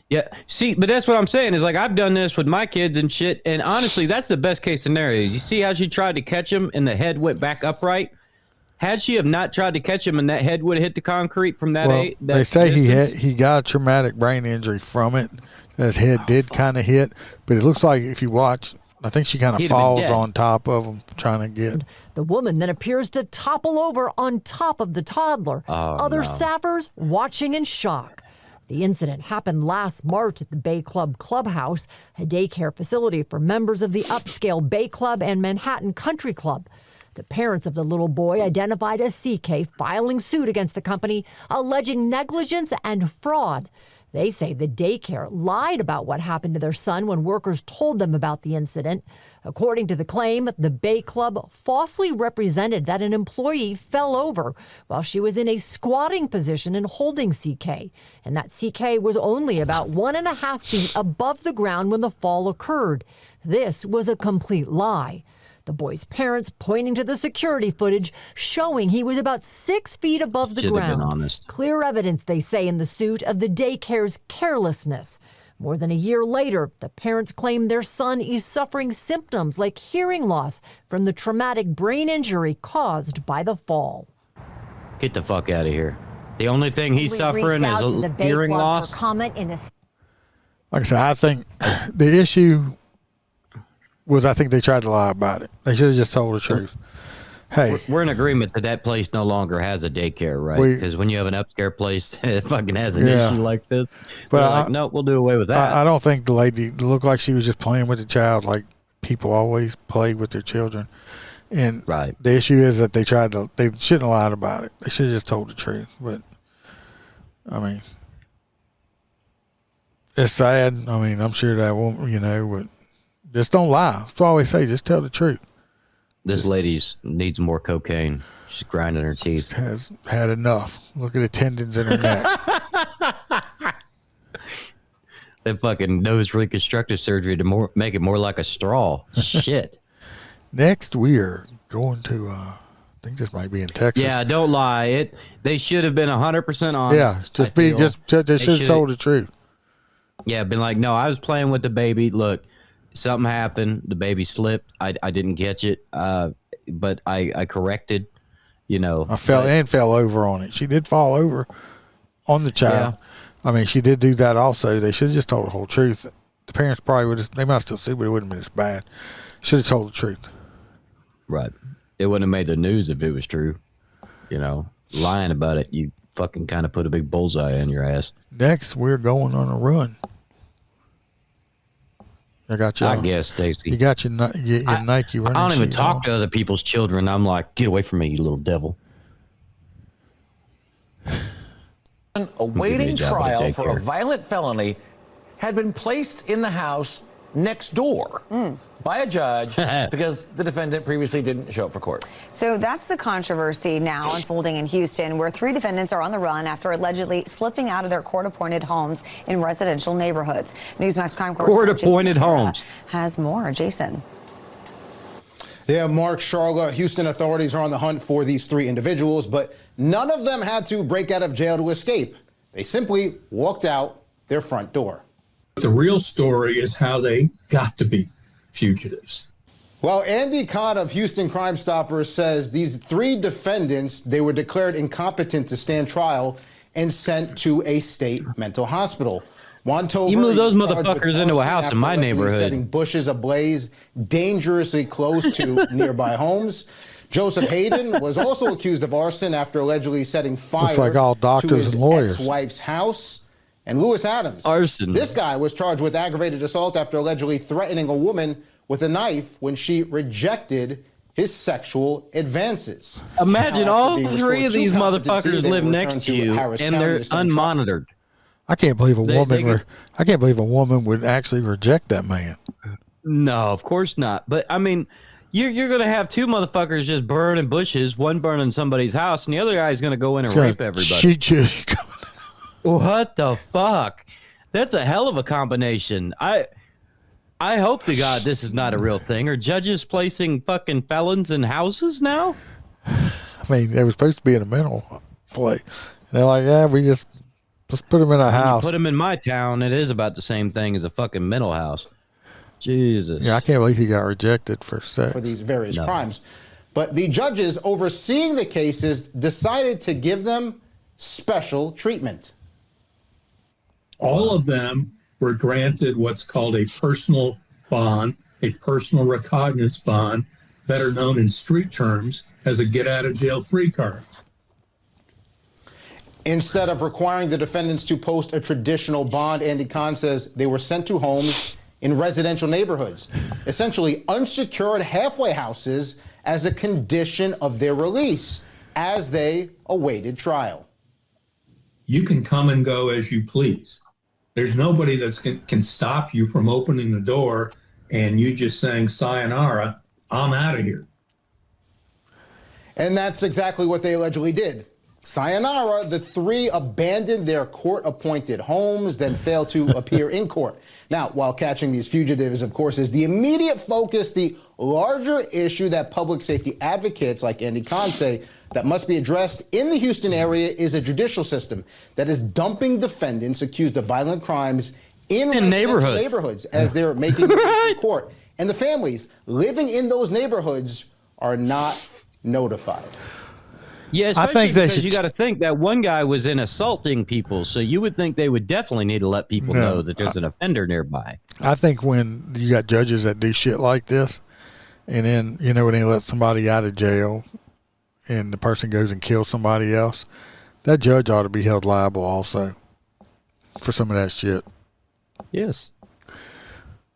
Yeah. See, but that's what I'm saying is like I've done this with my kids and shit. And honestly, that's the best case scenario. You see how she tried to catch him and the head went back upright? Had she have not tried to catch him and that head would have hit the concrete from that they say he got a traumatic brain injury from it. His head did kind of hit, but it looks like if you watch, I think she kind of falls on top of him trying to get. The woman then appears to topple over on top of the toddler. Other staffers watching in shock. The incident happened last March at the Bay Club Clubhouse, a daycare facility for members of the upscale Bay Club and Manhattan Country Club. The parents of the little boy, identified as CK, filing suit against the company, alleging negligence and fraud. They say the daycare lied about what happened to their son when workers told them about the incident. According to the claim, the Bay Club falsely represented that an employee fell over while she was in a squatting position and holding CK, and that CK was only about 1.5 feet above the ground when the fall occurred. This was a complete lie. The boy's parents pointing to the security footage showing he was about 6 feet above the Should have ground. been honest. Clear evidence, they say in the suit, of the daycare's carelessness. More than a year later, the parents claim their son is suffering symptoms like hearing loss from the traumatic brain injury caused by the fall. Get the fuck out of here. The only thing he's suffering is a hearing loss. Comment in a Like I said, I think the issue was I think they tried to lie about it. They should have just told the truth. Hey, We're in agreement that place no longer has a daycare, right? Because when you have an upscale place, it fucking has an issue like this. But They're like, no, we'll do away with that. I don't think the lady looked like she was just playing with the child like people always play with their children. And the issue is that they shouldn't have lied about it. They should have just told the truth. But, I mean, it's sad. I mean, I'm sure that won't, but just don't lie. That's what I always say. Just tell the truth. This lady needs more cocaine. She's grinding her teeth. Has had enough. Look at the tendons in her neck. That fucking nose reconstructive surgery to make it more like a straw. Shit. Next, we are going to, I think this might be in Texas. Yeah, don't lie. They should have been 100% honest. Yeah, they should have told the truth. Yeah, been like, no, I was playing with the baby. Look, something happened. The baby slipped. I didn't catch it, but I corrected. I fell over on it. She did fall over on the child. Yeah. I mean, she did do that also. They should have just told the whole truth. The parents probably would have. They might still see, but it wouldn't have been as bad. Should have told the truth. Right. It wouldn't have made the news if it was true. Lying about it, you fucking kind of put a big bullseye in your ass. Next, we're going on a run. I got you. I guess, Stacey. You got your Nike running. I don't even shoes talk on. to other people's children. I'm like, get away from me, you little devil. Awaiting trial for a violent felony had been placed in the house next door by a judge because the defendant previously didn't show up for court. So that's the controversy now unfolding in Houston, where 3 defendants are on the run after allegedly slipping out of their court-appointed homes in residential neighborhoods. Newsmax crime correspondent court-appointed homes has more. Jason. Yeah, Mark, Charlotte, Houston authorities are on the hunt for these 3 individuals, but none of them had to break out of jail to escape. They simply walked out their front door. The real story is how they got to be fugitives. Well, Andy Codd of Houston Crime Stoppers says these 3 defendants, they were declared incompetent to stand trial and sent to a state mental hospital. Wantover, you move those motherfuckers into a house in my neighborhood. Setting bushes ablaze dangerously close to nearby homes. Joseph Hayden was also accused of arson after allegedly setting fire Looks like all doctors to his and lawyers. ex-wife's house. And Lewis Adams. Arson. This guy was charged with aggravated assault after allegedly threatening a woman with a knife when she rejected his sexual advances. Imagine all 3 of these motherfuckers live next to you and they're unmonitored. I can't believe I can't believe a woman would actually reject that man. No, of course not. But I mean, you're gonna have 2 motherfuckers just burning bushes, one burning somebody's house, and the other guy's gonna go in and rape everybody. Shoot you. What the fuck? That's a hell of a combination. I hope to God this is not a real thing. Are judges placing fucking felons in houses now? I mean, they were supposed to be in a mental place. And they're like, yeah, let's put them in a house. Put them in my town. It is about the same thing as a fucking mental house. Jesus. Yeah, I can't believe he got rejected for sex. For these various crimes. But the judges overseeing the cases decided to give them special treatment. All of them were granted what's called a personal bond, a personal recognizance bond, better known in street terms as a get-out-of-jail-free card. Instead of requiring the defendants to post a traditional bond, Andy Kahn says they were sent to homes in residential neighborhoods, essentially unsecured halfway houses as a condition of their release as they awaited trial. You can come and go as you please. There's nobody that can stop you from opening the door and you just saying, sayonara, I'm out of here. And that's exactly what they allegedly did. Sayonara, the three abandoned their court-appointed homes, then failed to appear in court. Now, while catching these fugitives, of course, is the immediate focus, the larger issue that public safety advocates like Andy Kahn say that must be addressed in the Houston area is a judicial system that is dumping defendants accused of violent crimes in neighborhoods as they're making it to court. And the families living in those neighborhoods are not notified. Yeah, especially because you got to think that one guy was in assaulting people, so you would think they would definitely need to let people know that there's an offender nearby. I think when you got judges that do shit like this, and then, you know, when they let somebody out of jail and the person goes and kills somebody else, that judge ought to be held liable also for some of that shit. Yes.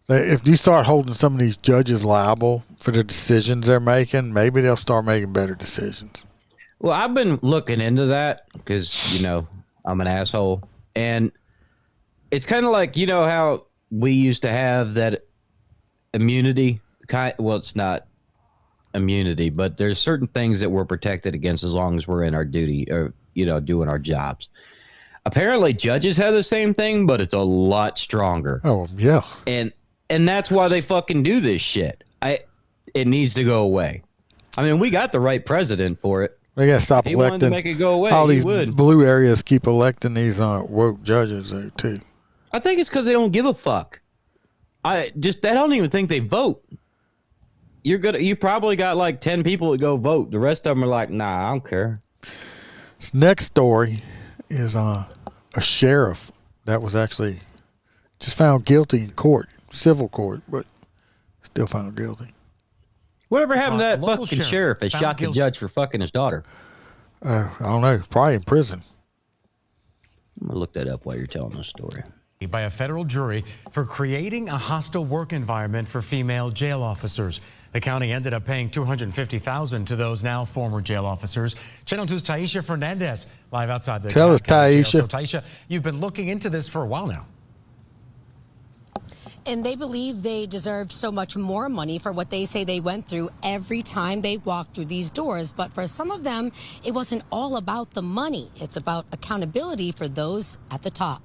If you start holding some of these judges liable for the decisions they're making, maybe they'll start making better decisions. Well, I've been looking into that because, you know, I'm an asshole. And it's kind of like, you know, how we used to have that immunity. Well, it's not immunity, but there's certain things that we're protected against as long as we're in our duty or, you know, doing our jobs. Apparently, judges have the same thing, but it's a lot stronger. Oh, yeah. And that's why they fucking do this shit. It needs to go away. I mean, we got the right president for it. They got to stop if he electing. wanted to make it go away, all these would. blue areas keep electing these woke judges, though, too. I think it's because they don't give a fuck. I don't even think they vote. You probably got like 10 people that go vote. The rest of them are like, nah, I don't care. This next story is a sheriff that was actually just found guilty in court, civil court, but still found guilty. Whatever happened to that fucking sheriff that shot the judge for fucking his daughter? I don't know. Probably in prison. I'm going to look that up while you're telling this story. By a federal jury for creating a hostile work environment for female jail officers. The county ended up paying $250,000 to those now former jail officers. Channel 2's Taisha Fernandez live outside the Tell us, Taisha. So, Taisha, you've been looking into this for a while now. And they believe they deserve so much more money for what they say they went through every time they walked through these doors. But for some of them, it wasn't all about the money. It's about accountability for those at the top.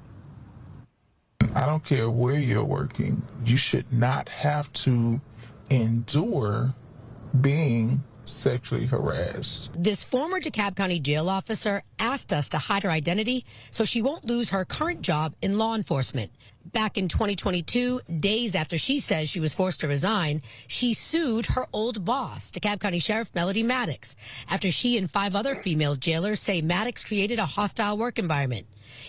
I don't care where you're working. You should not have to endure being sexually harassed. This former DeKalb County jail officer asked us to hide her identity so she won't lose her current job in law enforcement. Back in 2022, days after she says she was forced to resign, she sued her old boss, DeKalb County Sheriff Melody Maddox, after she and 5 other female jailers say Maddox created a hostile work environment.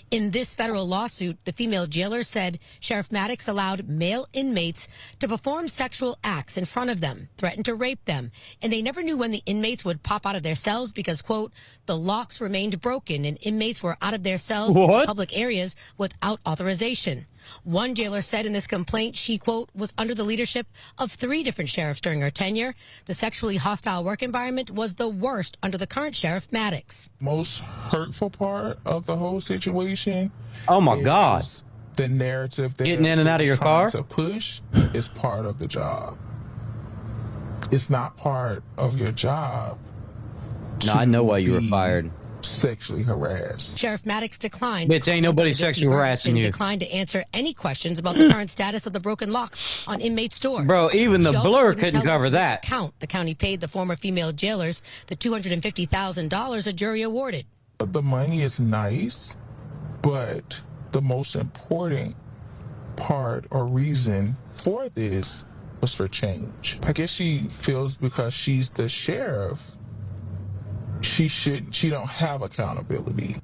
In this federal lawsuit, the female jailer said Sheriff Maddox allowed male inmates to perform sexual acts in front of them, threatened to rape them, and they never knew when the inmates would pop out of their cells because, quote, the locks remained broken and inmates were out of their cells in public areas without authorization. One jailer said in this complaint she, quote, was under the leadership of 3 different sheriffs during her tenure. The sexually hostile work environment was the worst under the current Sheriff Maddox. Most hurtful part of the whole situation. Oh my God. The narrative that getting in and out of your car to push is part of the job. It's not part of your job. No, I know why you were fired. Sexually harassed. Sheriff Maddox declined. Bitch, ain't nobody sexually harassing you. Declined to answer any questions about the current status of the broken locks on inmates' doors. Bro, even the blur couldn't cover that. The county paid the former female jailers the $250,000 a jury awarded. The money is nice, but the most important part or reason for this was for change. I guess she feels because she's the sheriff, she don't have accountability.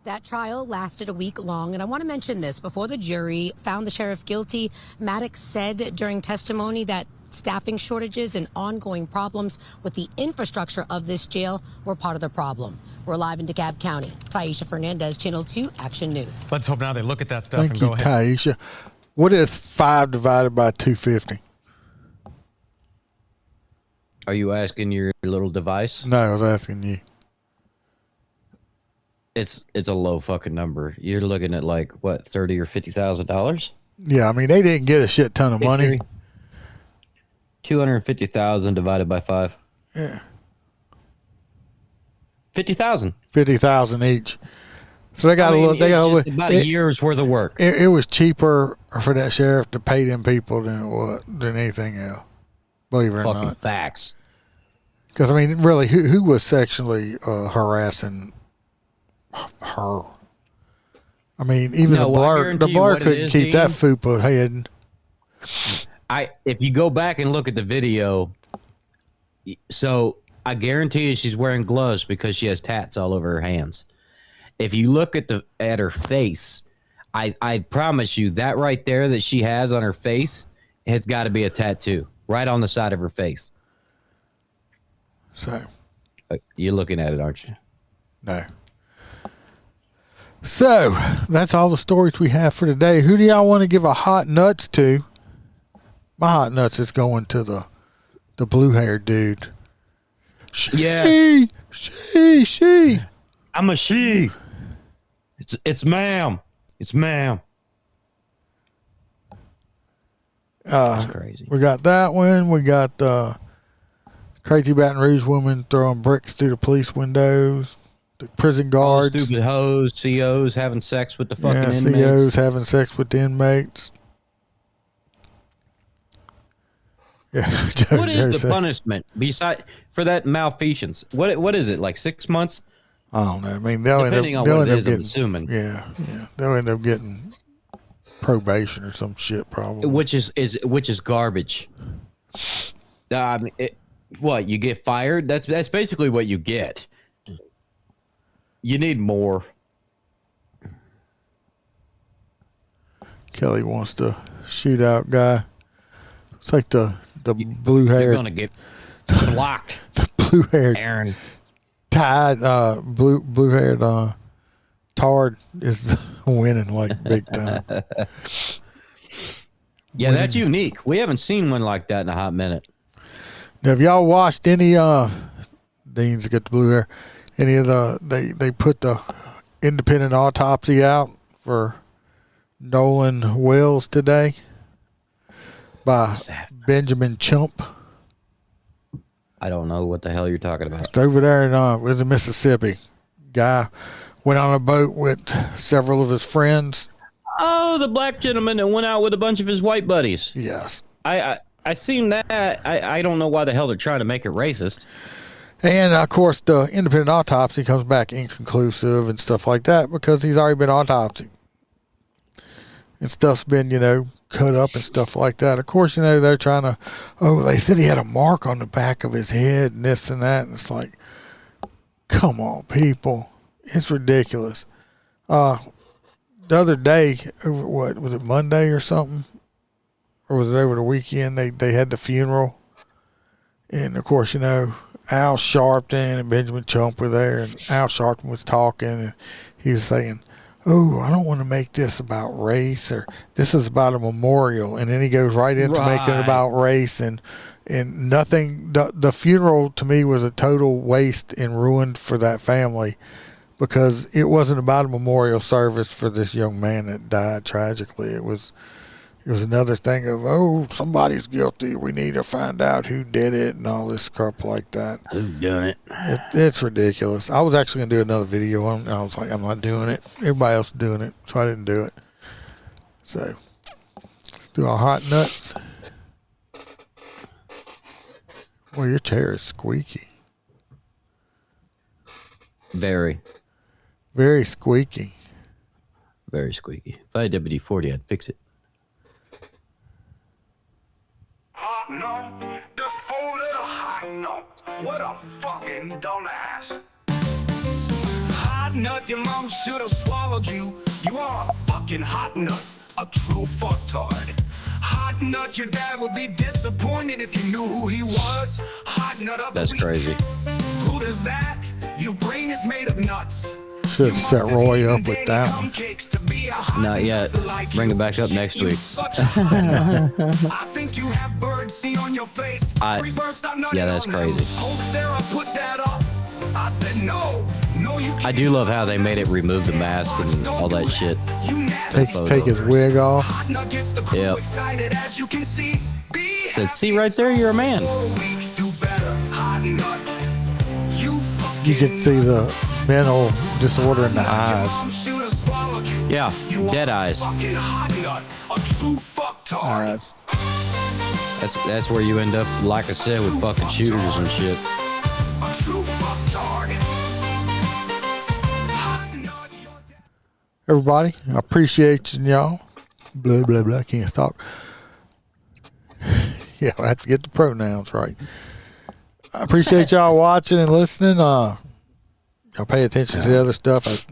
That trial lasted a week long, and I want to mention this. Before the jury found the sheriff guilty, Maddox said during testimony that staffing shortages and ongoing problems with the infrastructure of this jail were part of the problem. We're live in DeKalb County. Taisha Fernandez, Channel 2 Action News. Let's hope now they look at that stuff and go ahead. Taisha. What is 5 divided by 250? Are you asking your little device? No, I was asking you. It's a low fucking number. You're looking at like what, $30,000 or $50,000? Yeah, I mean they didn't get a shit ton of money. 250,000 divided by 5. Yeah. 50,000. 50,000 each. So they got a little. They got about a year's worth of work. It was cheaper for that sheriff to pay them people than anything else. Believe it or Fucking not. facts. Because I mean, really, who was sexually harassing her? I mean, even the blur couldn't keep that fupa hidden. If you go back and look at the video, so I guarantee you she's wearing gloves because she has tats all over her hands. If you look at her face, I promise you that right there that she has on her face has got to be a tattoo right on the side of her face. So you're looking at it, aren't you? No. So that's all the stories we have for today. Who do y'all want to give a hot nuts to? My hot nuts is going to the blue-haired dude. She. I'm a she. It's ma'am. It's ma'am. That's crazy. We got that one. We got crazy Baton Rouge woman throwing bricks through the police windows. The prison guards. Stupid hoes, COs having sex with the fucking inmates. COs having sex with the inmates. Yeah. What is the punishment for that malfeasance? What is it, like 6 months? I don't know. I mean, they'll depending end up, on what it is, getting, I'm assuming. Yeah. They'll end up getting probation or some shit, probably. Which is garbage. I mean, what, you get fired? That's basically what you get. You need more. Kelly wants the shootout guy. It's like the blue hair. You're gonna get blocked. The blue haired Aaron. Tied blue haired Tard is winning like big time. Yeah, that's unique. We haven't seen one like that in a hot minute. Now, have y'all watched any Dean's got the blue hair? Any of they put the independent autopsy out for Nolan Wills today by Benjamin Chump. I don't know what the hell you're talking about. It's over there in Mississippi. Guy went on a boat with several of his friends. Oh, the black gentleman that went out with a bunch of his white buddies. Yes. I seen that. I don't know why the hell they're trying to make it racist. And, of course, the independent autopsy comes back inconclusive and stuff like that because he's already been autopsied. And stuff's been, cut up and stuff like that. Of course, they're trying to, they said he had a mark on the back of his head and this and that. And it's like, come on, people. It's ridiculous. The other day, what, was it Monday or something? Or was it over the weekend? They had the funeral. And, of course, Al Sharpton and Benjamin Chump were there, and Al Sharpton was talking, and he was saying, I don't want to make this about race, or this is about a memorial. And then he goes right into making it about race, and nothing. The funeral, to me, was a total waste and ruined for that family because it wasn't about a memorial service for this young man that died tragically. It was another thing of, somebody's guilty. We need to find out who did it and all this crap like that. Who done it? It's ridiculous. I was actually going to do another video. I was like, I'm not doing it. Everybody else is doing it, so I didn't do it. So, let's do our hot nuts. Well, your chair is squeaky. Very. Very squeaky. Very squeaky. If I had WD-40, I'd fix it. Hot nut, just full little hot nut. What a fucking dumbass. Hot nut, your mom should have swallowed you. You are a fucking hot nut, a true fucktard. Hot nut, your dad would be disappointed if you knew who he was. Hot nut of That's the week. Crazy. Who does that? Your brain is made of nuts. Should have set Roy up with that one. Not yet. Bring it back up next week. I think you have bird emergency on your face. Yeah, that's crazy. Put that up. I said no. No, you I do love how they made it remove the mask and all that shit. Take his wig off. Yep. Said, see right there, you're a man. You can see the mental disorder in the eyes. Yeah, dead eyes. That's where you end up, like I said, with fucking shooters and shit. Everybody, I appreciate y'all. Blah, blah, blah. Can't talk. Yeah, I have to get the pronouns right. I appreciate y'all watching and listening. Y'all pay attention to the other stuff.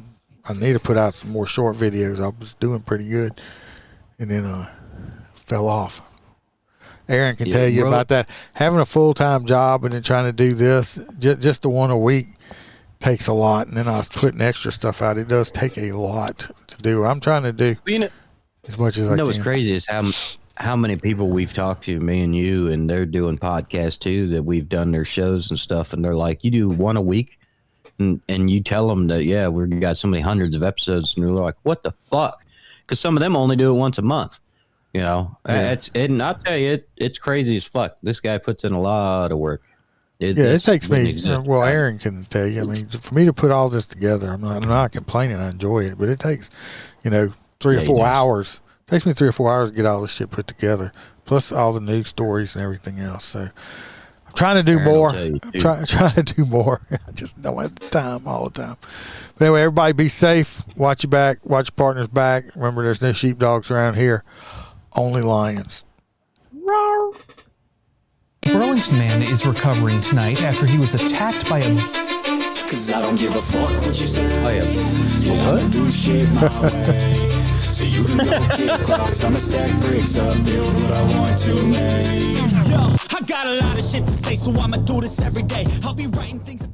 I need to put out some more short videos. I was doing pretty good, and then fell off. Aaron can tell you about that. Having a full-time job and then trying to do this, just the one a week, takes a lot. And then I was putting extra stuff out. It does take a lot to do. I'm trying to do as much as I can. You know what's crazy is how many people we've talked to, me and you, and they're doing podcasts too, that we've done their shows and stuff, and they're like, you do one a week? And you tell them that, yeah, we've got so many hundreds of episodes, and they're like, what the fuck? Because some of them only do it once a month. You know, and I'll tell you, it's crazy as fuck. This guy puts in a lot of work. It takes me. Well, Aaron can tell you. I mean, for me to put all this together, I'm not complaining. I enjoy it, but it takes, 3 or 4 hours. It takes me 3 or 4 hours to get all this shit put together, plus all the news stories and everything else. So I'm trying to do more. Trying to do more. I just don't have the time all the time. But anyway, everybody be safe. Watch your back. Watch your partner's back. Remember, there's no sheepdogs around here. Only lions. Burlington man is recovering tonight after he was attacked by a... Cause I don't give a fuck what you say. What? Do shit my way. So you can go kick rocks. I'ma stack bricks up, build what I want to make. Yo, I got a lot of shit to say, so I'ma do this every day. I'll be writing things.